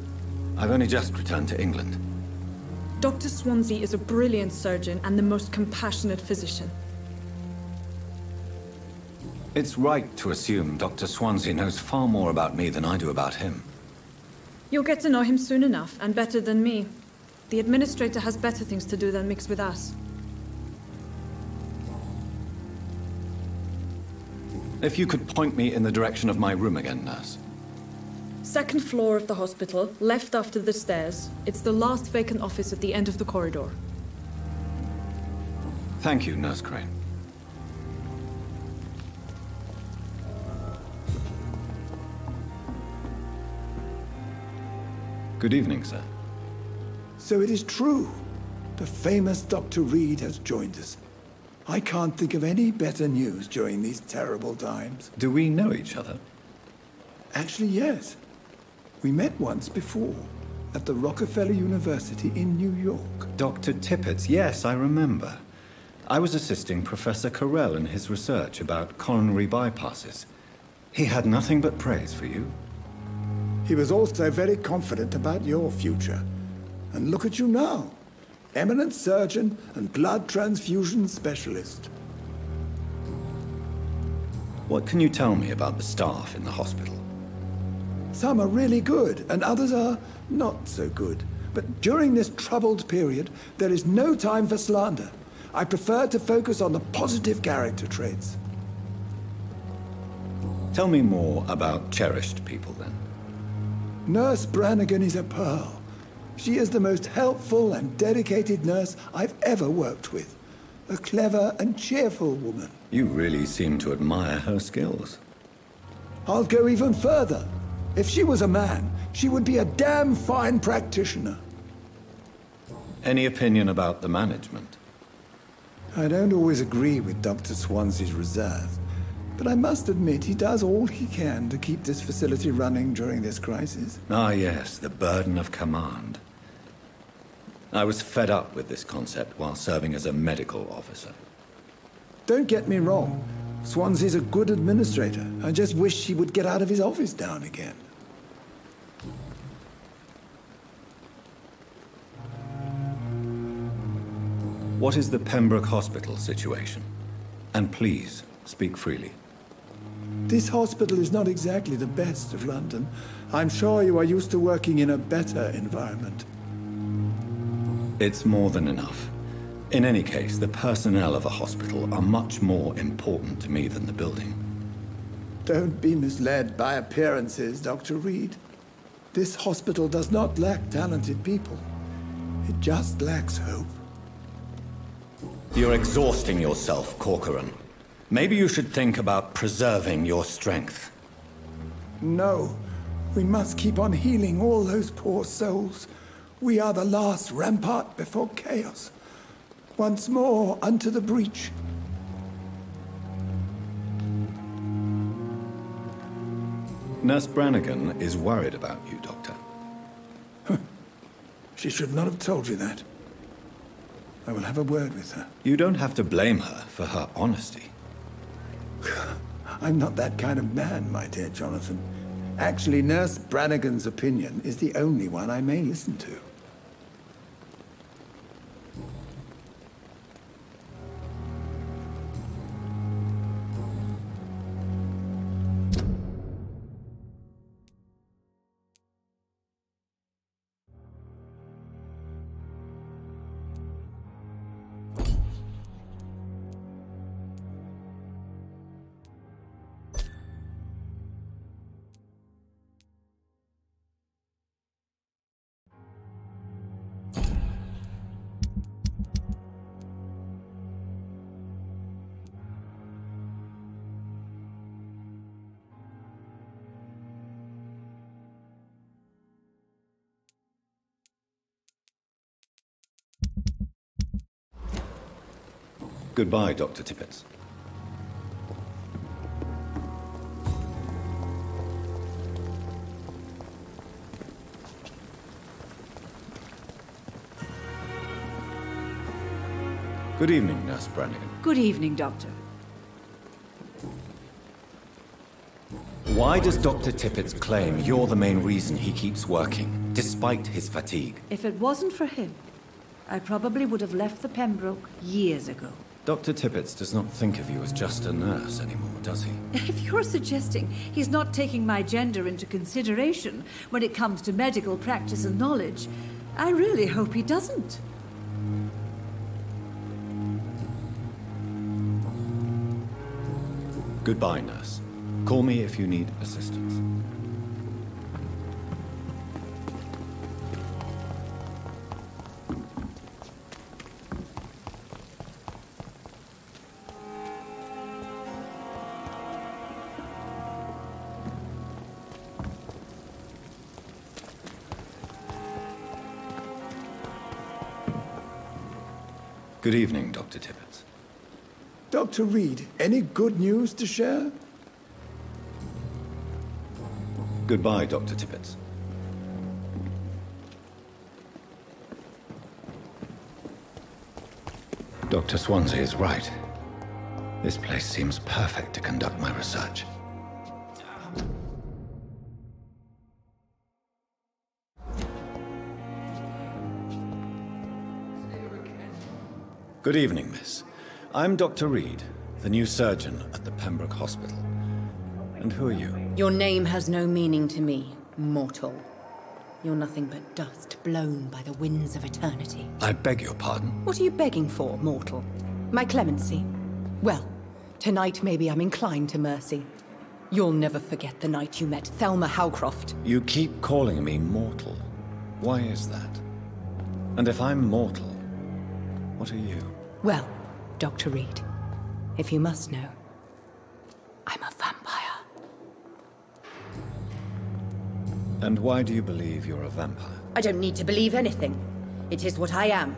I've only just returned to England. Dr. Swansea is a brilliant surgeon and the most compassionate physician. It's right to assume Dr. Swansea knows far more about me than I do about him. You'll get to know him soon enough, and better than me. The administrator has better things to do than mix with us. If you could point me in the direction of my room again, nurse. Second floor of the hospital, left after the stairs. It's the last vacant office at the end of the corridor. Thank you, Nurse Crane. Good evening, sir. So it is true. The famous Dr. Reed has joined us. I can't think of any better news during these terrible times. Do we know each other? Actually, yes. We met once before, at the Rockefeller University in New York. Dr. Tippett, yes, I remember. I was assisting Professor Carell in his research about coronary bypasses. He had nothing but praise for you. He was also very confident about your future. And look at you now. Eminent surgeon and blood transfusion specialist. What can you tell me about the staff in the hospital? Some are really good, and others are not so good. But during this troubled period, there is no time for slander. I prefer to focus on the positive character traits. Tell me more about cherished people, then. Nurse Brannigan is a pearl. She is the most helpful and dedicated nurse I've ever worked with. A clever and cheerful woman. You really seem to admire her skills. I'll go even further. If she was a man, she would be a damn fine practitioner. Any opinion about the management? I don't always agree with Dr. Swansea's reserve, but I must admit he does all he can to keep this facility running during this crisis. Ah, yes, the burden of command. I was fed up with this concept while serving as a medical officer. Don't get me wrong. Swansea's a good administrator. I just wish he would get out of his office now and again. What is the Pembroke Hospital situation? And please, speak freely. This hospital is not exactly the best of London. I'm sure you are used to working in a better environment. It's more than enough. In any case, the personnel of a hospital are much more important to me than the building. Don't be misled by appearances, Dr. Reed. This hospital does not lack talented people. It just lacks hope. You're exhausting yourself, Corcoran. Maybe you should think about preserving your strength. No. We must keep on healing all those poor souls. We are the last rampart before chaos. Once more unto the breach. Nurse Brannigan is worried about you, Doctor. She should not have told you that. I will have a word with her. You don't have to blame her for her honesty. I'm not that kind of man, my dear Jonathan. Actually, Nurse Brannigan's opinion is the only one I may listen to. Goodbye, Dr. Tippett. Good evening, Nurse Brannigan. Good evening, Doctor. Why does Dr. Tippett claim you're the main reason he keeps working, despite his fatigue? If it wasn't for him, I probably would have left the Pembroke years ago. Dr. Tippett does not think of you as just a nurse anymore, does he? If you're suggesting he's not taking my gender into consideration when it comes to medical practice and knowledge, I really hope he doesn't. Goodbye, nurse. Call me if you need assistance. Good evening, Dr. Tippett. Dr. Reed, any good news to share? Goodbye, Dr. Tippett. Dr. Swansea is right. This place seems perfect to conduct my research. Good evening, miss. I'm Dr. Reed, the new surgeon at the Pembroke Hospital. And who are you? Your name has no meaning to me, mortal. You're nothing but dust blown by the winds of eternity. I beg your pardon? What are you begging for, mortal? My clemency? Well, tonight maybe I'm inclined to mercy. You'll never forget the night you met Thelma Howcroft. You keep calling me mortal. Why is that? And if I'm mortal, what are you? Well, Dr. Reed, if you must know, I'm a vampire. And why do you believe you're a vampire? I don't need to believe anything. It is what I am.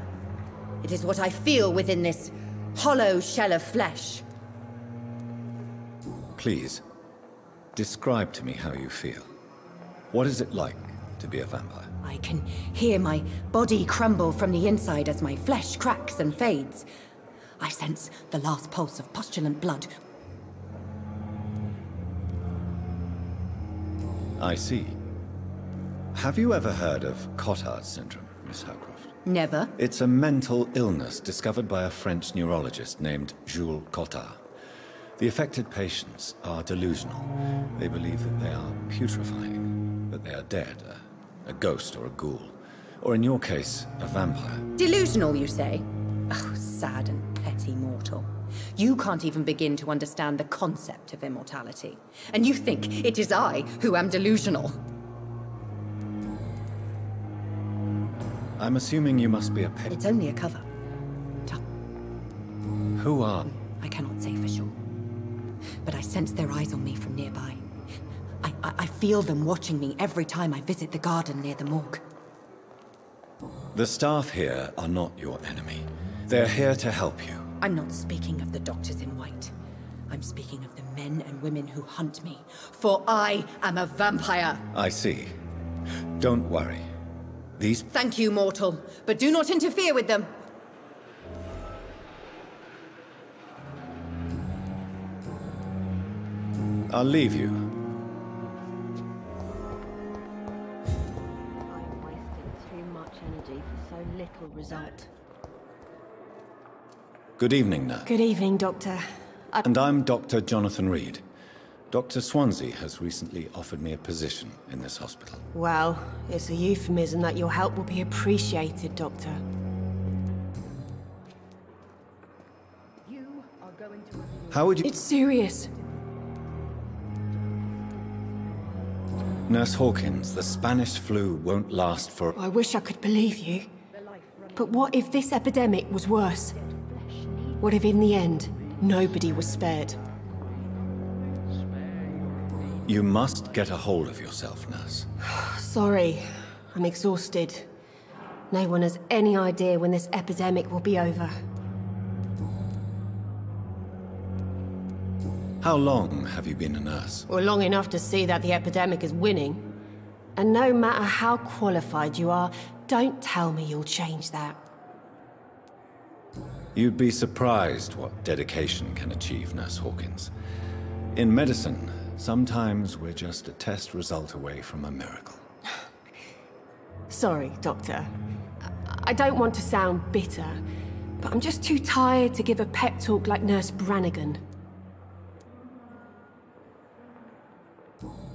It is what I feel within this hollow shell of flesh. Please, describe to me how you feel. What is it like to be a vampire? I can hear my body crumble from the inside as my flesh cracks and fades. I sense the last pulse of postulant blood. I see. Have you ever heard of Cotard syndrome, Miss Howcroft? Never. It's a mental illness discovered by a French neurologist named Jules Cotard. The affected patients are delusional. They believe that they are putrefying, that they are dead, a ghost or a ghoul. Or in your case, a vampire. Delusional, you say? Oh, sad and petty mortal. You can't even begin to understand the concept of immortality. And you think it is I who am delusional. I'm assuming you must be a pet. It's only a cover. Who are? I cannot say for sure. But I sense their eyes on me from nearby. I feel them watching me every time I visit the garden near the morgue. The staff here are not your enemy. They're here to help you. I'm not speaking of the doctors in white. I'm speaking of the men and women who hunt me. For I am a vampire. I see. Don't worry. These... Thank you, mortal, but do not interfere with them. I'll leave you. I'm wasting too much energy for so little result. Good evening, nurse. Good evening, Doctor. And I'm Dr. Jonathan Reed. Dr. Swansea has recently offered me a position in this hospital. Well, it's a euphemism that your help will be appreciated, Doctor. You are going to... How would you... It's serious. Nurse Hawkins, the Spanish flu won't last for... I wish I could believe you. But what if this epidemic was worse? What if in the end, nobody was spared? You must get a hold of yourself, nurse. Sorry, I'm exhausted. No one has any idea when this epidemic will be over. How long have you been a nurse? Well, long enough to see that the epidemic is winning. And no matter how qualified you are, don't tell me you'll change that. You'd be surprised what dedication can achieve, Nurse Hawkins. In medicine, sometimes we're just a test result away from a miracle. Sorry, Doctor. I don't want to sound bitter, but I'm just too tired to give a pep talk like Nurse Brannigan.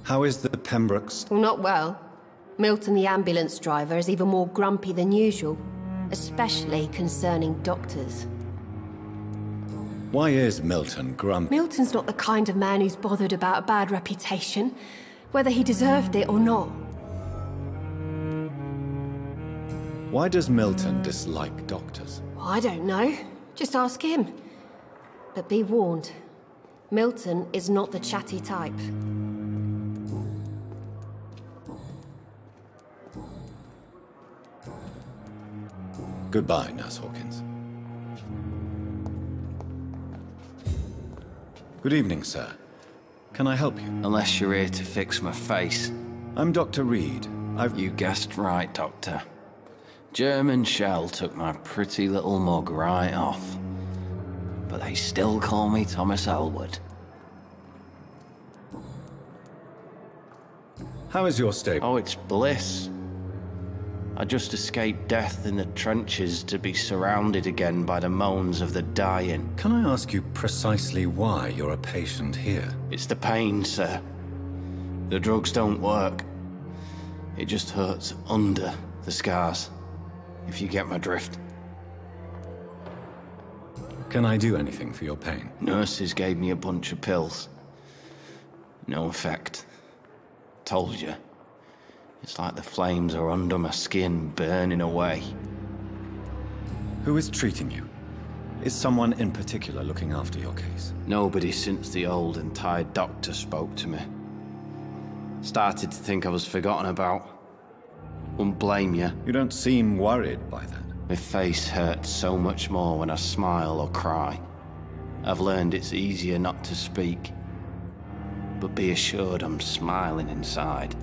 How is the Pembrokes? Well, not well. Milton, the ambulance driver, is even more grumpy than usual, especially concerning doctors. Why is Milton grumpy? Milton's not the kind of man who's bothered about a bad reputation, whether he deserved it or not. Why does Milton dislike doctors? Well, I don't know. Just ask him. But be warned, Milton is not the chatty type. Goodbye, Nurse Hawkins. Good evening, sir. Can I help you? Unless you're here to fix my face. I'm Dr. Reed. You guessed right, Doctor. German shell took my pretty little mug right off. But they still call me Thomas Elwood. How is your state? Oh, it's bliss. I just escaped death in the trenches to be surrounded again by the moans of the dying. Can I ask you precisely why you're a patient here? It's the pain, sir. The drugs don't work. It just hurts under the scars, if you get my drift. Can I do anything for your pain? Nurses gave me a bunch of pills. No effect. Told you. It's like the flames are under my skin, burning away. Who is treating you? Is someone in particular looking after your case? Nobody since the old and tired doctor spoke to me. Started to think I was forgotten about. Wouldn't blame you. You don't seem worried by that. My face hurts so much more when I smile or cry. I've learned it's easier not to speak. But be assured I'm smiling inside.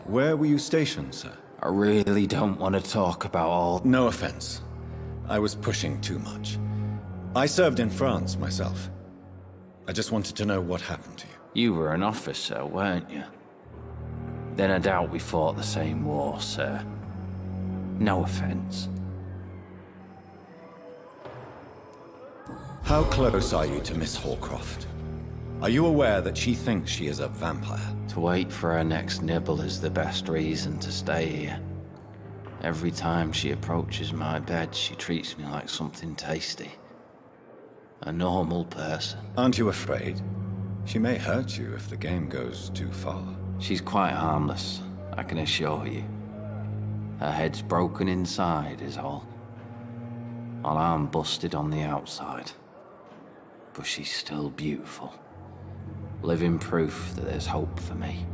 Where were you stationed, sir? I really don't want to talk about all... No offense. I was pushing too much. I served in France myself. I just wanted to know what happened to you. You were an officer, weren't you? Then I doubt we fought the same war, sir. No offense. How close are you to Miss Horcroft? Are you aware that she thinks she is a vampire? To wait for her next nibble is the best reason to stay here. Every time she approaches my bed, she treats me like something tasty. A normal person. Aren't you afraid? She may hurt you if the game goes too far. She's quite harmless, I can assure you. Her head's broken inside is all. While I'm busted on the outside. But she's still beautiful. Living proof that there's hope for me.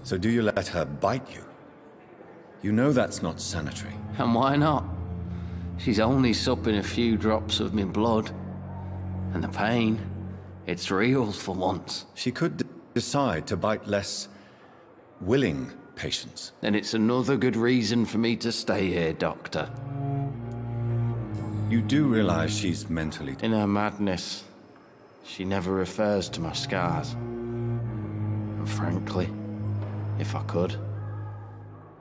So do you let her bite you? You know that's not sanitary. And why not? She's only supping a few drops of me blood. And the pain, it's real for once. She could decide to bite less willing patients. Then it's another good reason for me to stay here, Doctor. You do realize she's mentally... In her madness, she never refers to my scars. And frankly, if I could,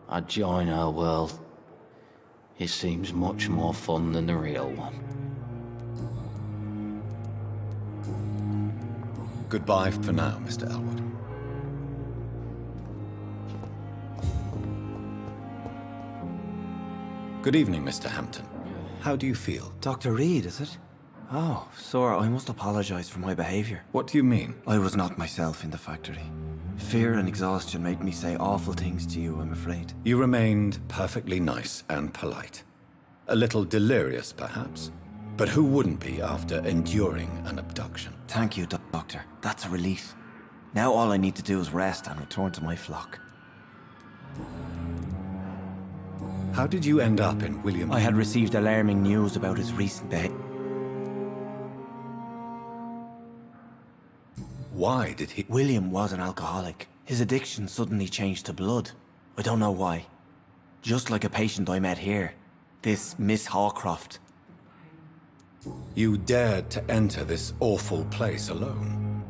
I'd join her world. It seems much more fun than the real one. Goodbye for now, Mr. Elwood. Good evening, Mr. Hampton. How do you feel? Dr. Reed, is it? Oh, sir, I must apologize for my behavior. What do you mean? I was not myself in the factory. Fear and exhaustion made me say awful things to you, I'm afraid. You remained perfectly nice and polite. A little delirious, perhaps. But who wouldn't be after enduring an abduction? Thank you, Doctor. That's a relief. Now all I need to do is rest and return to my flock. How did you end up in William... I had received alarming news about his recent behavior. Why did he... William was an alcoholic. His addiction suddenly changed to blood. I don't know why. Just like a patient I met here. This Miss Horcroft. You dared to enter this awful place alone.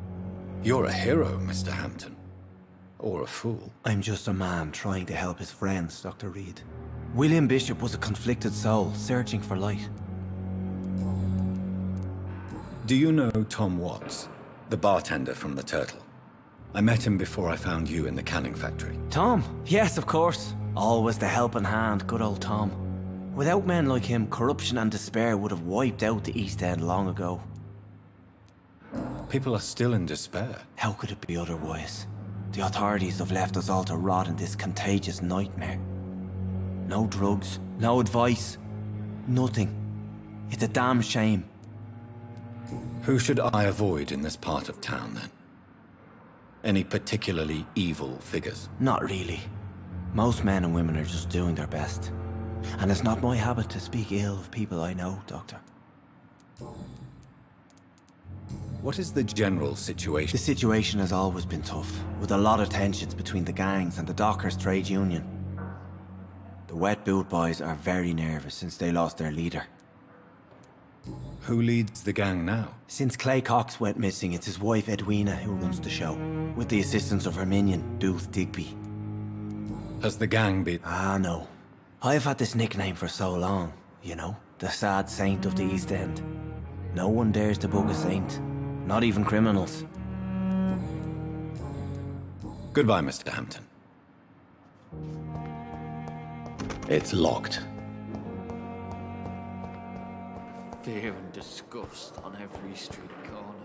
You're a hero, Mr. Hampton. Or a fool. I'm just a man trying to help his friends, Dr. Reed. William Bishop was a conflicted soul, searching for light. Do you know Tom Watts, the bartender from the Turtle? I met him before I found you in the canning factory. Tom? Yes, of course. Always the helping hand, good old Tom. Without men like him, corruption and despair would have wiped out the East End long ago. People are still in despair. How could it be otherwise? The authorities have left us all to rot in this contagious nightmare. No drugs, no advice, nothing. It's a damn shame. Who should I avoid in this part of town, then? Any particularly evil figures? Not really. Most men and women are just doing their best. And it's not my habit to speak ill of people I know, Doctor. What is the general situation? The situation has always been tough, with a lot of tensions between the gangs and the Dockers' trade union. The Wet Boot Boys are very nervous since they lost their leader. Who leads the gang now? Since Clay Cox went missing, it's his wife Edwina who runs the show, with the assistance of her minion, Dooth Digby. Has the gang been... Ah, no. I've had this nickname for so long, you know, the sad saint of the East End. No one dares to bug a saint, not even criminals. Goodbye, Mr. Hampton. It's locked. Fear and disgust on every street corner.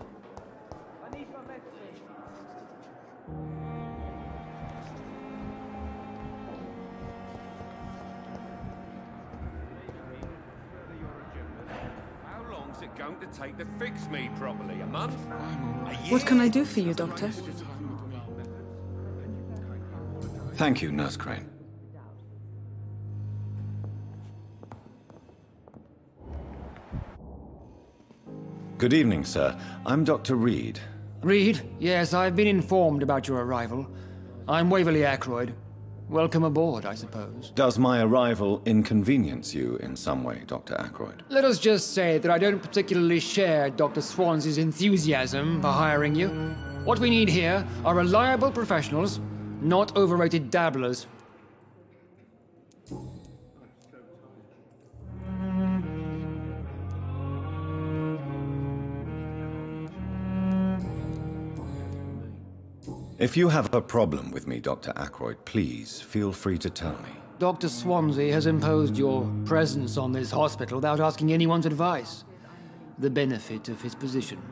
going to take to fix me properly? A month? A year? What can I do for you, Doctor? Thank you, Nurse Crane. Good evening, sir. I'm Dr. Reed. Reed? Yes, I've been informed about your arrival. I'm Waverly Ackroyd. Welcome aboard, I suppose. Does my arrival inconvenience you in some way, Dr. Ackroyd? Let us just say that I don't particularly share Dr. Swansea's enthusiasm for hiring you. What we need here are reliable professionals, not overrated dabblers. If you have a problem with me, Dr. Ackroyd, please feel free to tell me. Dr. Swansea has imposed your presence on this hospital without asking anyone's advice. The benefit of his position.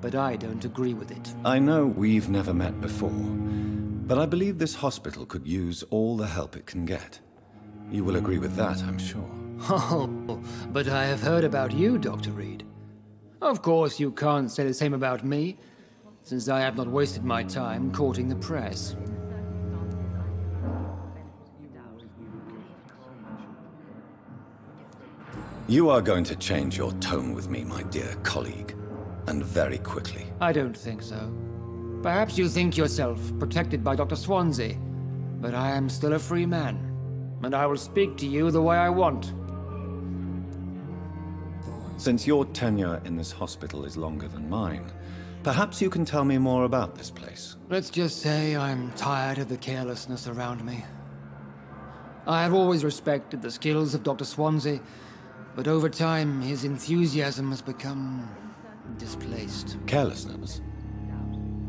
But I don't agree with it. I know we've never met before, but I believe this hospital could use all the help it can get. You will agree with that, I'm sure. Oh, but I have heard about you, Dr. Reed. Of course, you can't say the same about me, since I have not wasted my time courting the press. You are going to change your tone with me, my dear colleague, and very quickly. I don't think so. Perhaps you think yourself protected by Dr. Swansea, but I am still a free man, and I will speak to you the way I want. Since your tenure in this hospital is longer than mine, perhaps you can tell me more about this place. Let's just say I'm tired of the carelessness around me. I have always respected the skills of Dr. Swansea, but over time his enthusiasm has become displaced. Carelessness?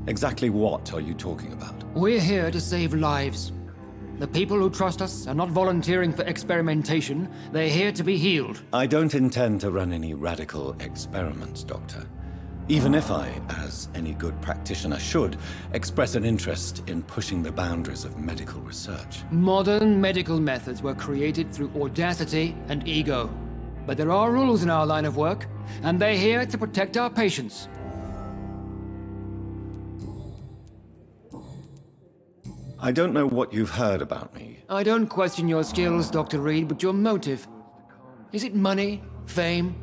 Exactly what are you talking about? We're here to save lives. The people who trust us are not volunteering for experimentation. They're here to be healed. I don't intend to run any radical experiments, Doctor. Even if I, as any good practitioner should, express an interest in pushing the boundaries of medical research. Modern medical methods were created through audacity and ego. But there are rules in our line of work, and they're here to protect our patients. I don't know what you've heard about me. I don't question your skills, Dr. Reed, but your motive. Is it money, fame,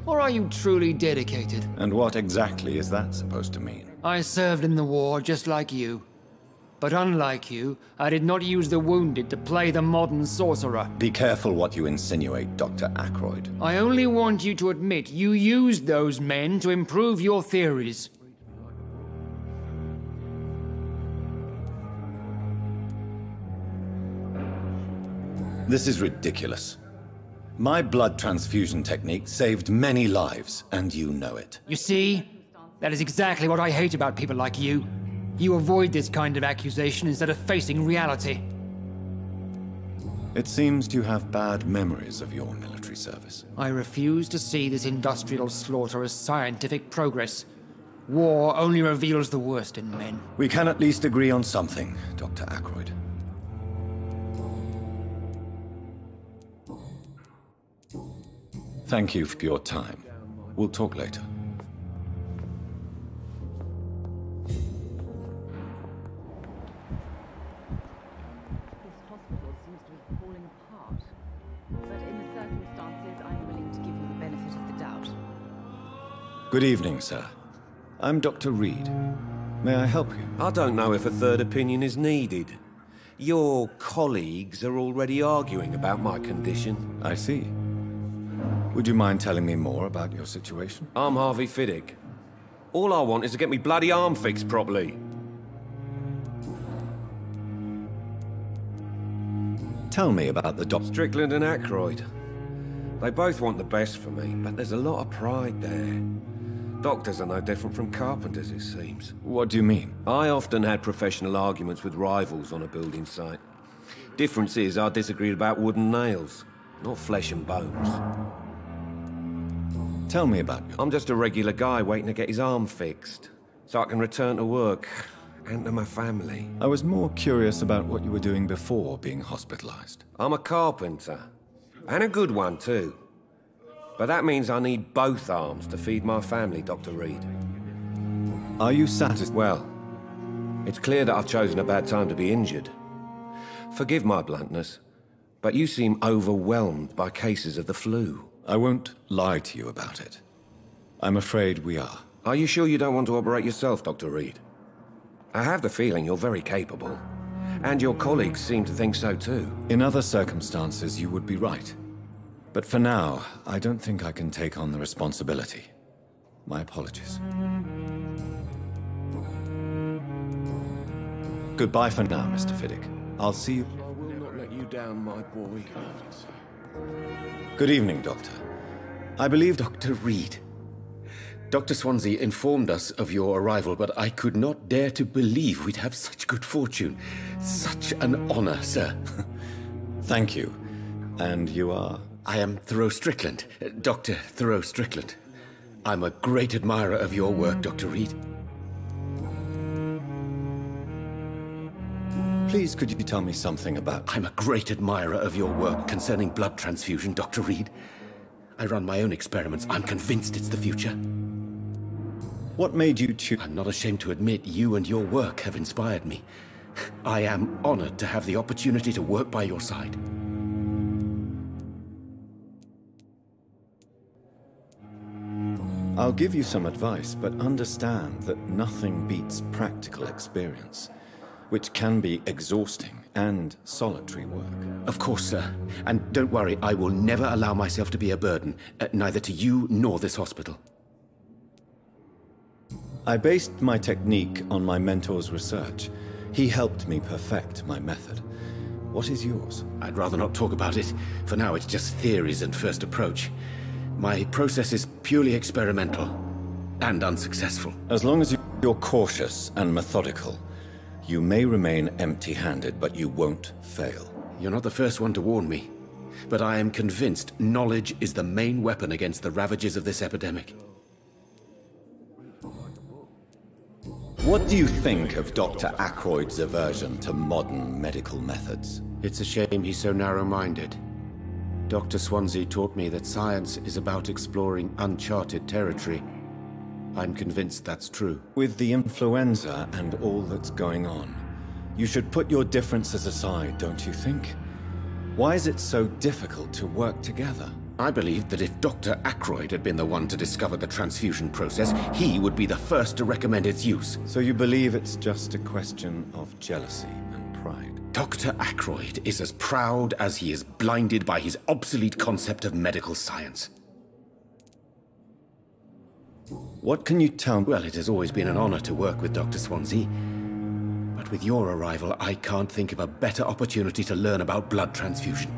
or are you truly dedicated? And what exactly is that supposed to mean? I served in the war just like you. But unlike you, I did not use the wounded to play the modern sorcerer. Be careful what you insinuate, Dr. Ackroyd. I only want you to admit you used those men to improve your theories. This is ridiculous. My blood transfusion technique saved many lives, and you know it. You see? That is exactly what I hate about people like you. You avoid this kind of accusation instead of facing reality. It seems you have bad memories of your military service. I refuse to see this industrial slaughter as scientific progress. War only reveals the worst in men. We can at least agree on something, Dr. Ackroyd. Thank you for your time. We'll talk later. This hospital seems to be falling apart. But in the circumstances, I'm willing to give you the benefit of the doubt. Good evening, sir. I'm Dr. Reed. May I help you? I don't know if a third opinion is needed. Your colleagues are already arguing about my condition. I see. Would you mind telling me more about your situation? I'm Harvey Fiddick. All I want is to get me bloody arm fixed properly. Tell me about the doc... Strickland and Ackroyd. They both want the best for me, but there's a lot of pride there. Doctors are no different from carpenters, it seems. What do you mean? I often had professional arguments with rivals on a building site. Difference is I disagreed about wooden nails, not flesh and bones. Tell me about you. I'm just a regular guy waiting to get his arm fixed, so I can return to work and to my family. I was more curious about what you were doing before being hospitalized. I'm a carpenter, and a good one too. But that means I need both arms to feed my family, Dr. Reed. Are you satisfied? Well, it's clear that I've chosen a bad time to be injured. Forgive my bluntness, but you seem overwhelmed by cases of the flu. I won't lie to you about it. I'm afraid we are. Are you sure you don't want to operate yourself, Dr. Reed? I have the feeling you're very capable. And your colleagues seem to think so too. In other circumstances, you would be right. But for now, I don't think I can take on the responsibility. My apologies. Goodbye for now, Mr. Fiddick. I'll see you... I will not let you down, my boy. Good evening, Doctor. I believe Dr. Reed. Dr. Swansea informed us of your arrival, but I could not dare to believe we'd have such good fortune. Such an honor, sir. Thank you. And you are? I am Thoreau Strickland, Dr. Thoreau Strickland. I'm a great admirer of your work, Dr. Reed. Please, could you tell me something about... I'm a great admirer of your work concerning blood transfusion, Dr. Reed. I run my own experiments. I'm convinced it's the future. What made you choose... I'm not ashamed to admit you and your work have inspired me. I am honored to have the opportunity to work by your side. I'll give you some advice, but understand that nothing beats practical experience, which can be exhausting and solitary work. Of course, sir. And don't worry, I will never allow myself to be a burden, neither to you nor this hospital. I based my technique on my mentor's research. He helped me perfect my method. What is yours? I'd rather not talk about it. For now, it's just theories and first approach. My process is purely experimental and unsuccessful. As long as you're cautious and methodical, you may remain empty-handed, but you won't fail. You're not the first one to warn me, but I am convinced knowledge is the main weapon against the ravages of this epidemic. What do you think of Dr. Ackroyd's aversion to modern medical methods? It's a shame he's so narrow-minded. Dr. Swansea taught me that science is about exploring uncharted territory. I'm convinced that's true. With the influenza and all that's going on, you should put your differences aside, don't you think? Why is it so difficult to work together? I believe that if Dr. Ackroyd had been the one to discover the transfusion process, he would be the first to recommend its use. So you believe it's just a question of jealousy and pride? Dr. Ackroyd is as proud as he is blinded by his obsolete concept of medical science. What can you tell me? Well, it has always been an honor to work with Dr. Swansea. But with your arrival, I can't think of a better opportunity to learn about blood transfusion.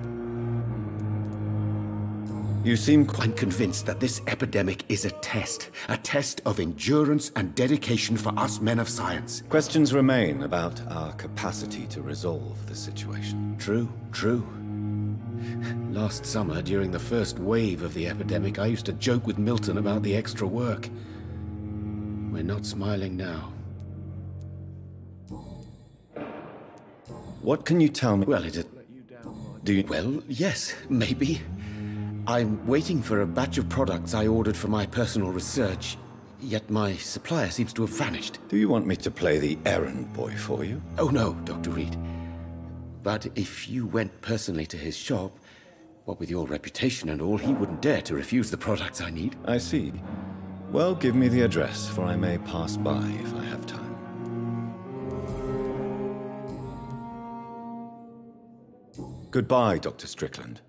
You seem... I'm convinced that this epidemic is a test of endurance and dedication for us men of science. Questions remain about our capacity to resolve the situation. True. Last summer, during the first wave of the epidemic, I used to joke with Milton about the extra work. We're not smiling now. What can you tell me? Well, Well, yes, maybe. I'm waiting for a batch of products I ordered for my personal research, yet my supplier seems to have vanished. Do you want me to play the errand boy for you? Oh no, Dr. Reed. But if you went personally to his shop, what with your reputation and all, he wouldn't dare to refuse the products I need. I see. Well, give me the address, for I may pass by if I have time. Goodbye, Dr. Strickland.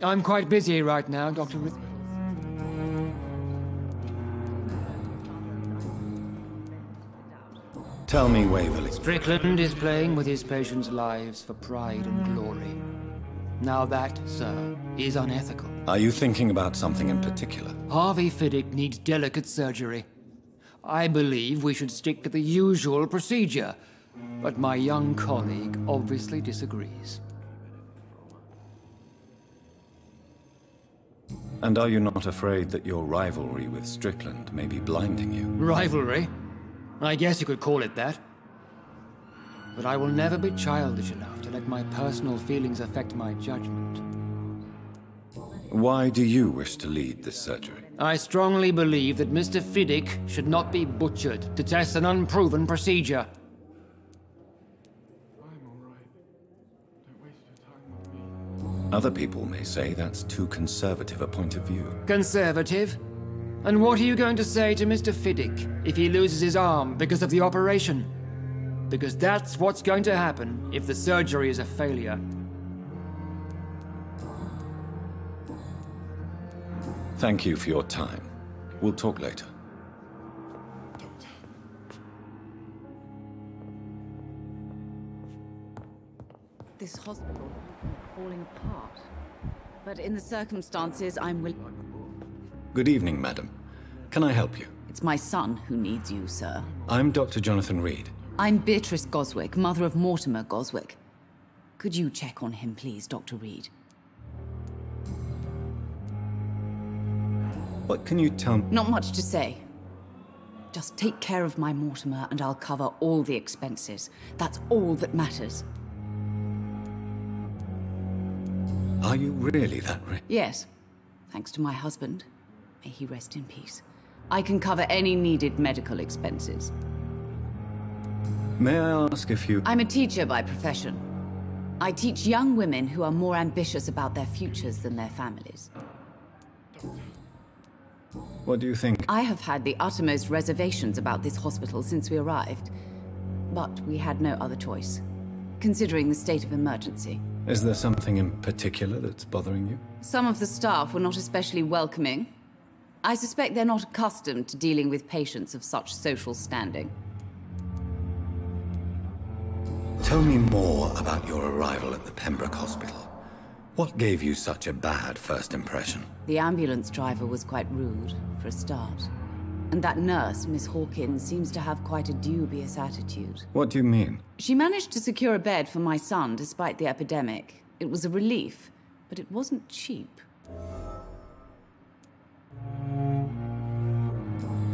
I'm quite busy right now, Dr. Reed. Tell me, Waverley. Strickland is playing with his patients' lives for pride and glory. Now that, sir, is unethical. Are you thinking about something in particular? Harvey Fiddick needs delicate surgery. I believe we should stick to the usual procedure, but my young colleague obviously disagrees. And are you not afraid that your rivalry with Strickland may be blinding you? Rivalry? I guess you could call it that. but I will never be childish enough to let my personal feelings affect my judgment. Why do you wish to lead this surgery? I strongly believe that Mr. Fiddick should not be butchered to test an unproven procedure. Other people may say that's too conservative a point of view. Conservative? And what are you going to say to Mr. Fiddick if he loses his arm because of the operation? Because that's what's going to happen if the surgery is a failure. Thank you for your time. We'll talk later. This hospital is falling apart. But in the circumstances, I'm willing... Good evening, madam. Can I help you? It's my son who needs you, sir. I'm Dr. Jonathan Reed. I'm Beatrice Goswick, mother of Mortimer Goswick. Could you check on him, please, Dr. Reed? What can you tell me? Not much to say. Just take care of my Mortimer and I'll cover all the expenses. That's all that matters. Are you really that rich? Yes. Thanks to my husband. May he rest in peace. I can cover any needed medical expenses. May I ask if you... I'm a teacher by profession. I teach young women who are more ambitious about their futures than their families. What do you think? I have had the uttermost reservations about this hospital since we arrived. But we had no other choice, considering the state of emergency. Is there something in particular that's bothering you? Some of the staff were not especially welcoming. I suspect they're not accustomed to dealing with patients of such social standing. Tell me more about your arrival at the Pembroke Hospital. What gave you such a bad first impression? The ambulance driver was quite rude, for a start. And that nurse, Miss Hawkins, seems to have quite a dubious attitude. What do you mean? She managed to secure a bed for my son despite the epidemic. It was a relief, but it wasn't cheap.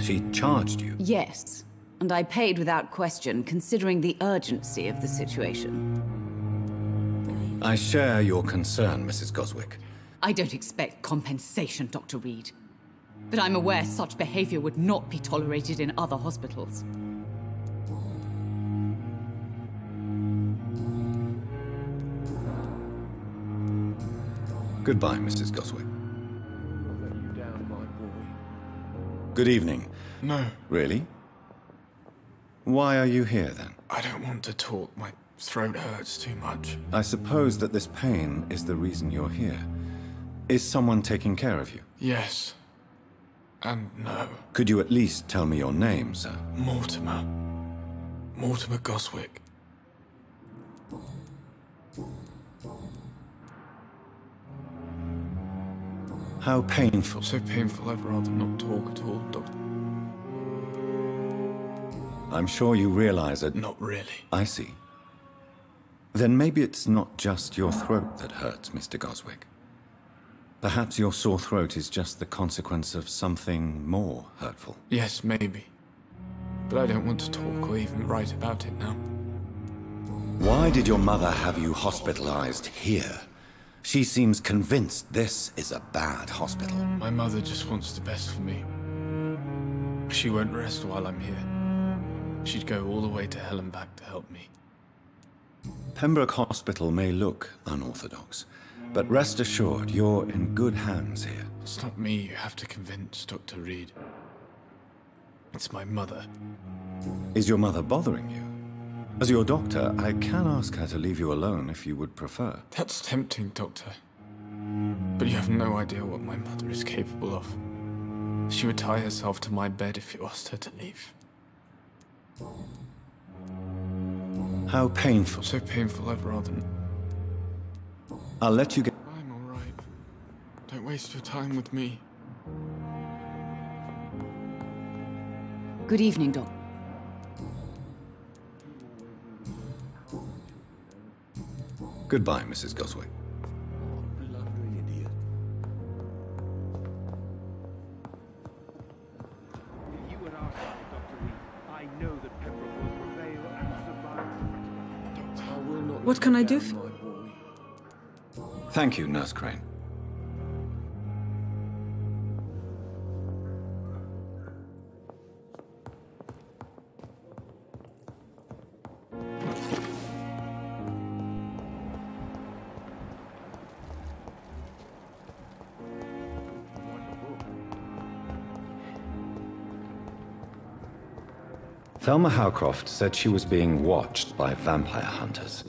She charged you? Yes, and I paid without question, considering the urgency of the situation. I share your concern, Mrs. Goswick. I don't expect compensation, Dr. Reed. But I'm aware such behavior would not be tolerated in other hospitals. Goodbye, Mrs. Goswick. Good evening. No. Really? Why are you here, then? I don't want to talk. My throat hurts too much. I suppose that this pain is the reason you're here. Is someone taking care of you? Yes. And no. Could you at least tell me your name, sir? Mortimer. Mortimer Goswick. How painful. So painful I'd rather not talk at all, Doctor. I'm sure you realize that... Not really. I see. Then maybe it's not just your throat that hurts, Mr. Goswick. Perhaps your sore throat is just the consequence of something more hurtful. Yes, maybe. But I don't want to talk or even write about it now. Why did your mother have you hospitalized here? She seems convinced this is a bad hospital. My mother just wants the best for me. She won't rest while I'm here. She'd go all the way to hell and back to help me. Pembroke Hospital may look unorthodox, but rest assured you're in good hands here. It's not me you have to convince, Dr. Reed. It's my mother. Is your mother bothering you? As your doctor, I can ask her to leave you alone if you would prefer. That's tempting, Doctor. But you have no idea what my mother is capable of. She would tie herself to my bed if you asked her to leave. How painful. So painful I'd rather... I'll let you get... I'm all right. Don't waste your time with me. Good evening, Doc. Goodbye, Mrs. Goswick. If you were our side, Dr. Reed, I know that Pembroke will prevail and survive. What can I do for you? Thank you, Nurse Crane. Thelma Howcroft said she was being watched by vampire hunters.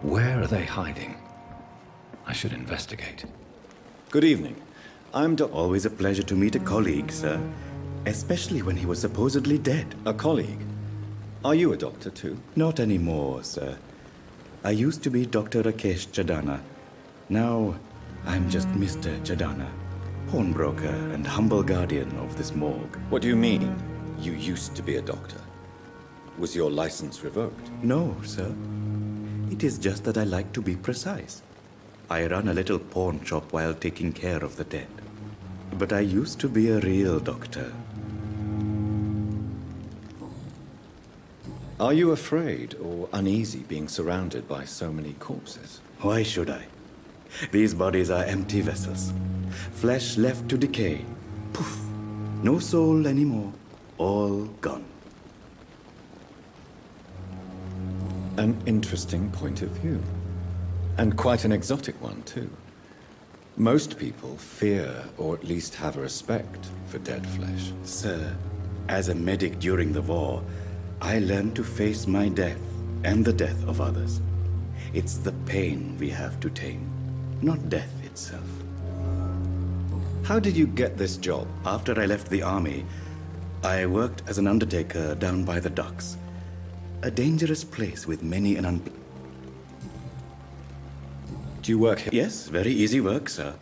Where are they hiding? I should investigate. Good evening. I'm Always a pleasure to meet a colleague, sir. Especially when he was supposedly dead. A colleague? Are you a doctor too? Not anymore, sir. I used to be Dr. Rakesh Chadana. Now, I'm just Mr. Chadana, pawnbroker and humble guardian of this morgue. What do you mean, you used to be a doctor? Was your license revoked? No, sir. It is just that I like to be precise. I run a little pawn shop while taking care of the dead. But I used to be a real doctor. Are you afraid or uneasy being surrounded by so many corpses? Why should I? These bodies are empty vessels. Flesh left to decay. Poof. No soul anymore. All gone. An interesting point of view. And quite an exotic one, too. Most people fear, or at least have a respect, for dead flesh. Sir, as a medic during the war, I learned to face my death and the death of others. It's the pain we have to tame, not death itself. How did you get this job? After I left the army, I worked as an undertaker down by the docks. A dangerous place with many an Do you work here? Yes, very easy work, sir.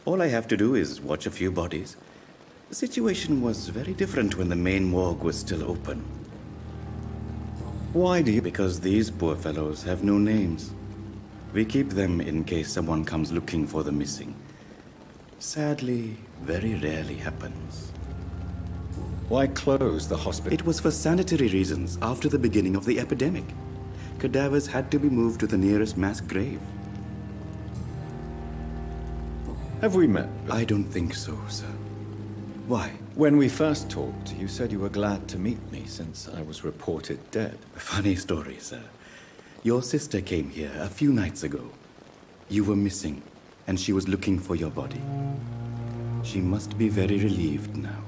All I have to do is watch a few bodies. The situation was very different when the main morgue was still open. Why do you? Because these poor fellows have no names. We keep them in case someone comes looking for the missing. Sadly, very rarely happens. Why close the hospital? It was for sanitary reasons after the beginning of the epidemic. Cadavers had to be moved to the nearest mass grave. Have we met? I don't think so, sir. Why? When we first talked, you said you were glad to meet me since I was reported dead. Funny story, sir. Your sister came here a few nights ago. You were missing, and she was looking for your body. She must be very relieved now.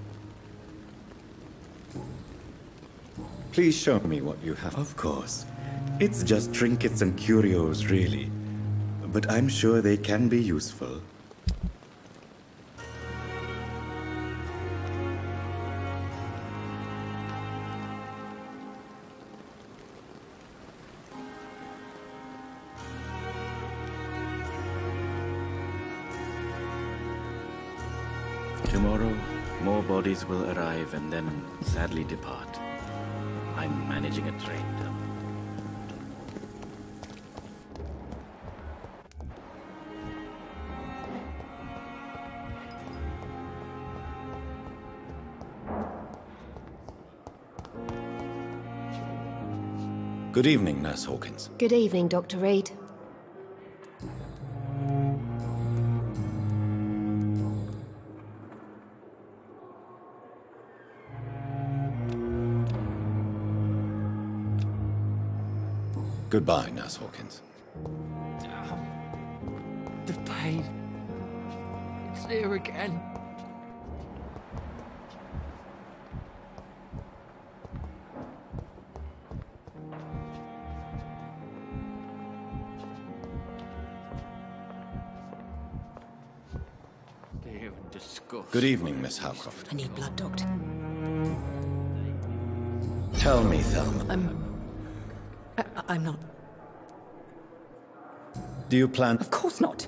Please show me what you have. Of course. It's just trinkets and curios, really. But I'm sure they can be useful. Tomorrow, more bodies will arrive and then sadly depart. I'm managing a train now. Good evening, Nurse Hawkins. Good evening, Dr. Reed. Goodbye, Nurse Hawkins. The pain. It's here again. Fear and disgust. Good evening, Miss Howcroft. I need blood, Doctor. Tell me, Thelma. I'm not. Do you plan? Of course not.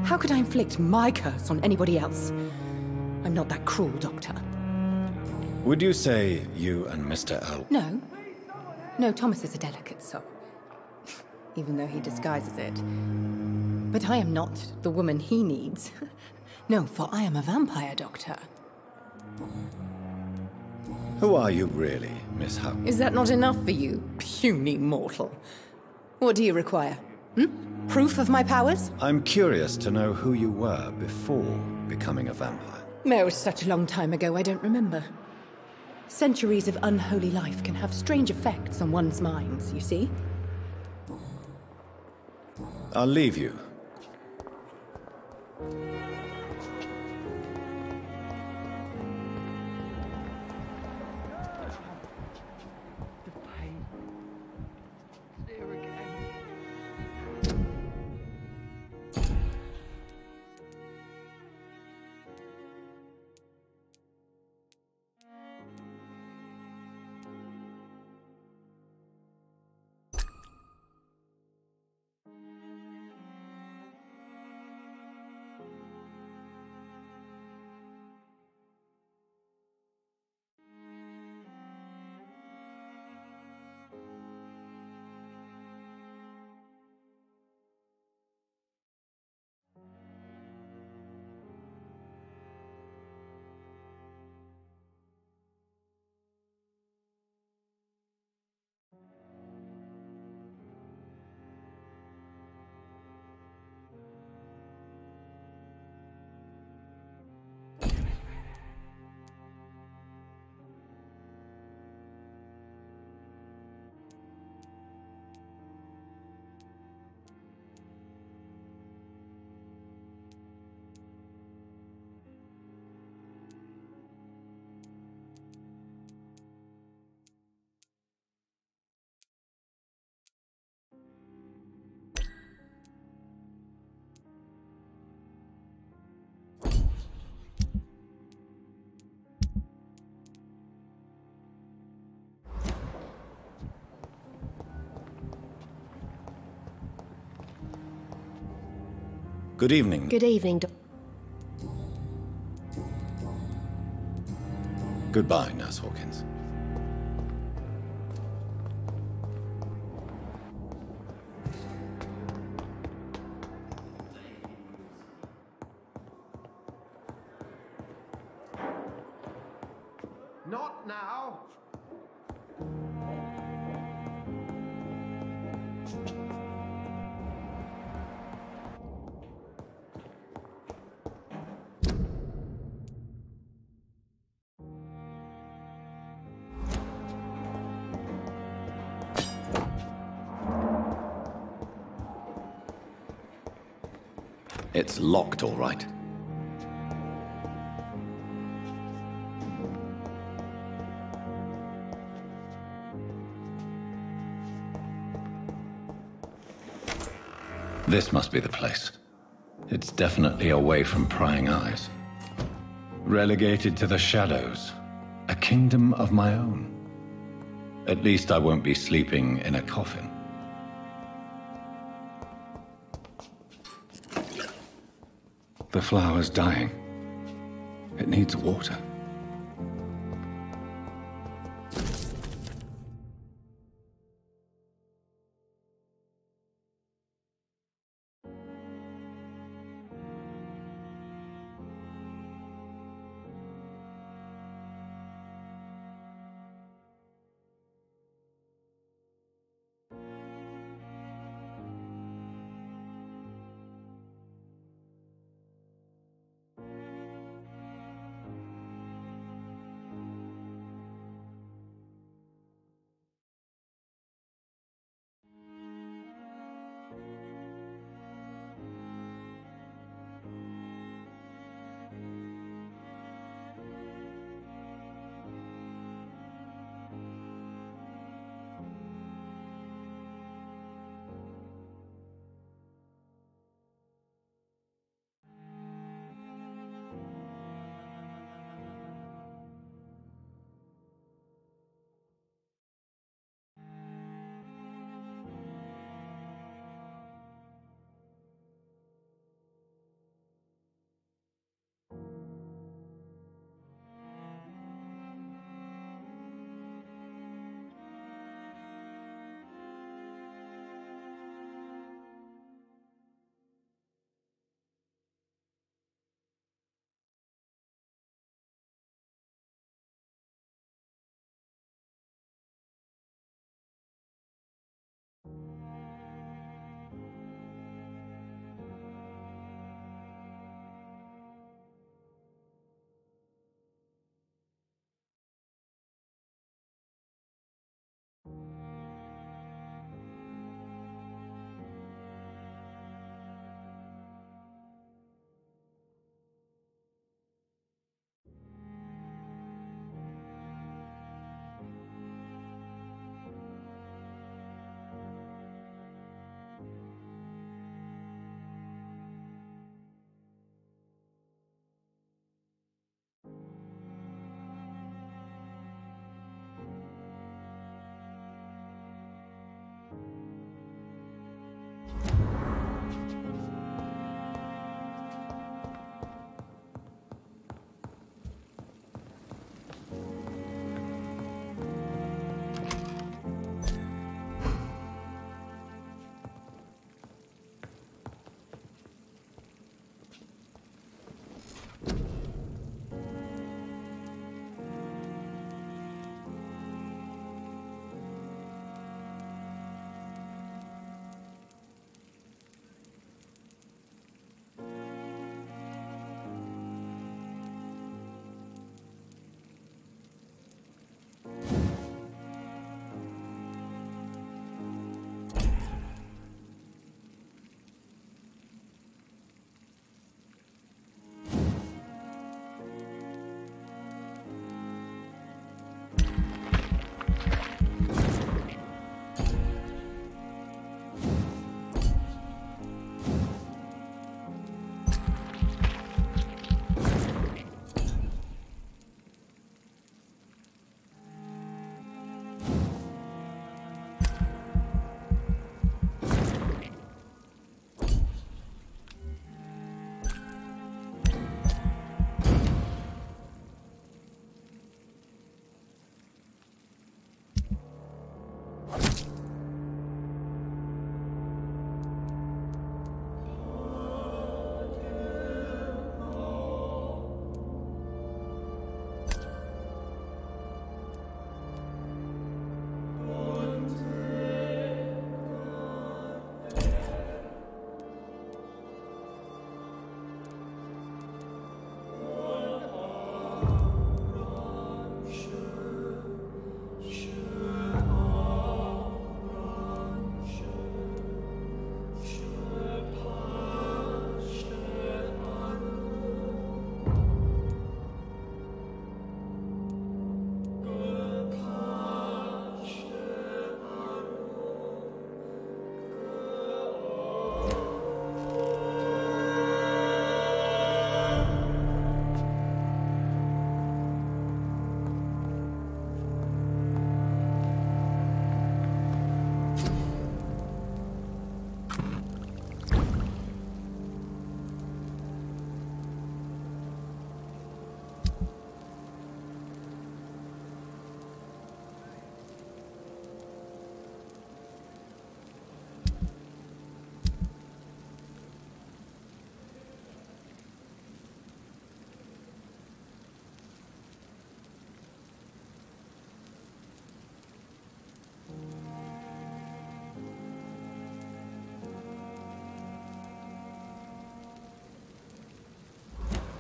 How could I inflict my curse on anybody else? I'm not that cruel, Doctor. Would you say you and Mr. L? No. No, Thomas is a delicate soul. Even though he disguises it. But I am not the woman he needs. No, for I am a vampire, Doctor. Who are you really, Miss Howe? Is that not enough for you, puny mortal? What do you require? Proof of my powers? I'm curious to know who you were before becoming a vampire. No, it's such a long time ago, I don't remember. Centuries of unholy life can have strange effects on one's minds, you see? I'll leave you. Good evening. Good evening, Goodbye, Nurse Hawkins. Not now! It's locked, all right. This must be the place. It's definitely away from prying eyes. Relegated to the shadows. A kingdom of my own. At least I won't be sleeping in a coffin. The flower's dying. It needs water.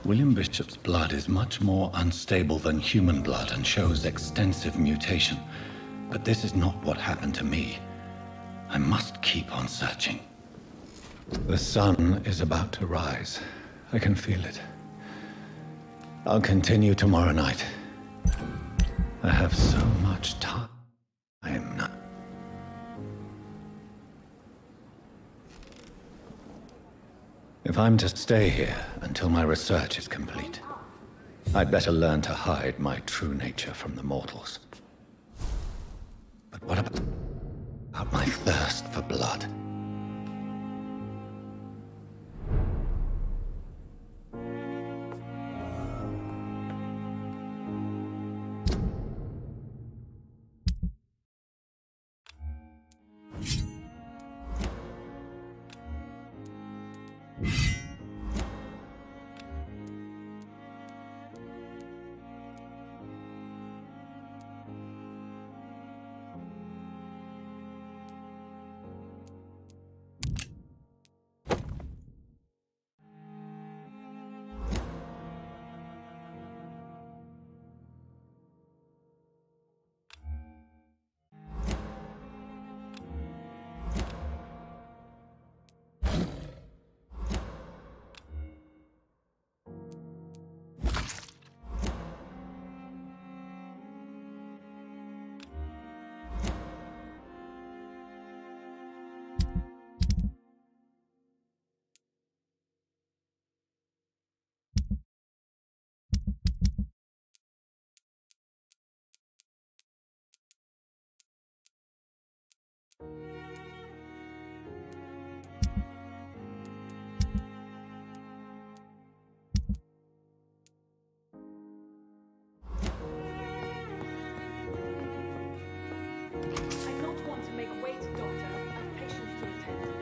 William Bishop's blood is much more unstable than human blood and shows extensive mutation. But this is not what happened to me. I must keep on searching. The sun is about to rise. I can feel it. I'll continue tomorrow night. I have so much time now. If I'm to stay here until my research is complete, I'd better learn to hide my true nature from the mortals. But what about my thirst for blood? I don't want to make wait, Doctor. I've patients to attend.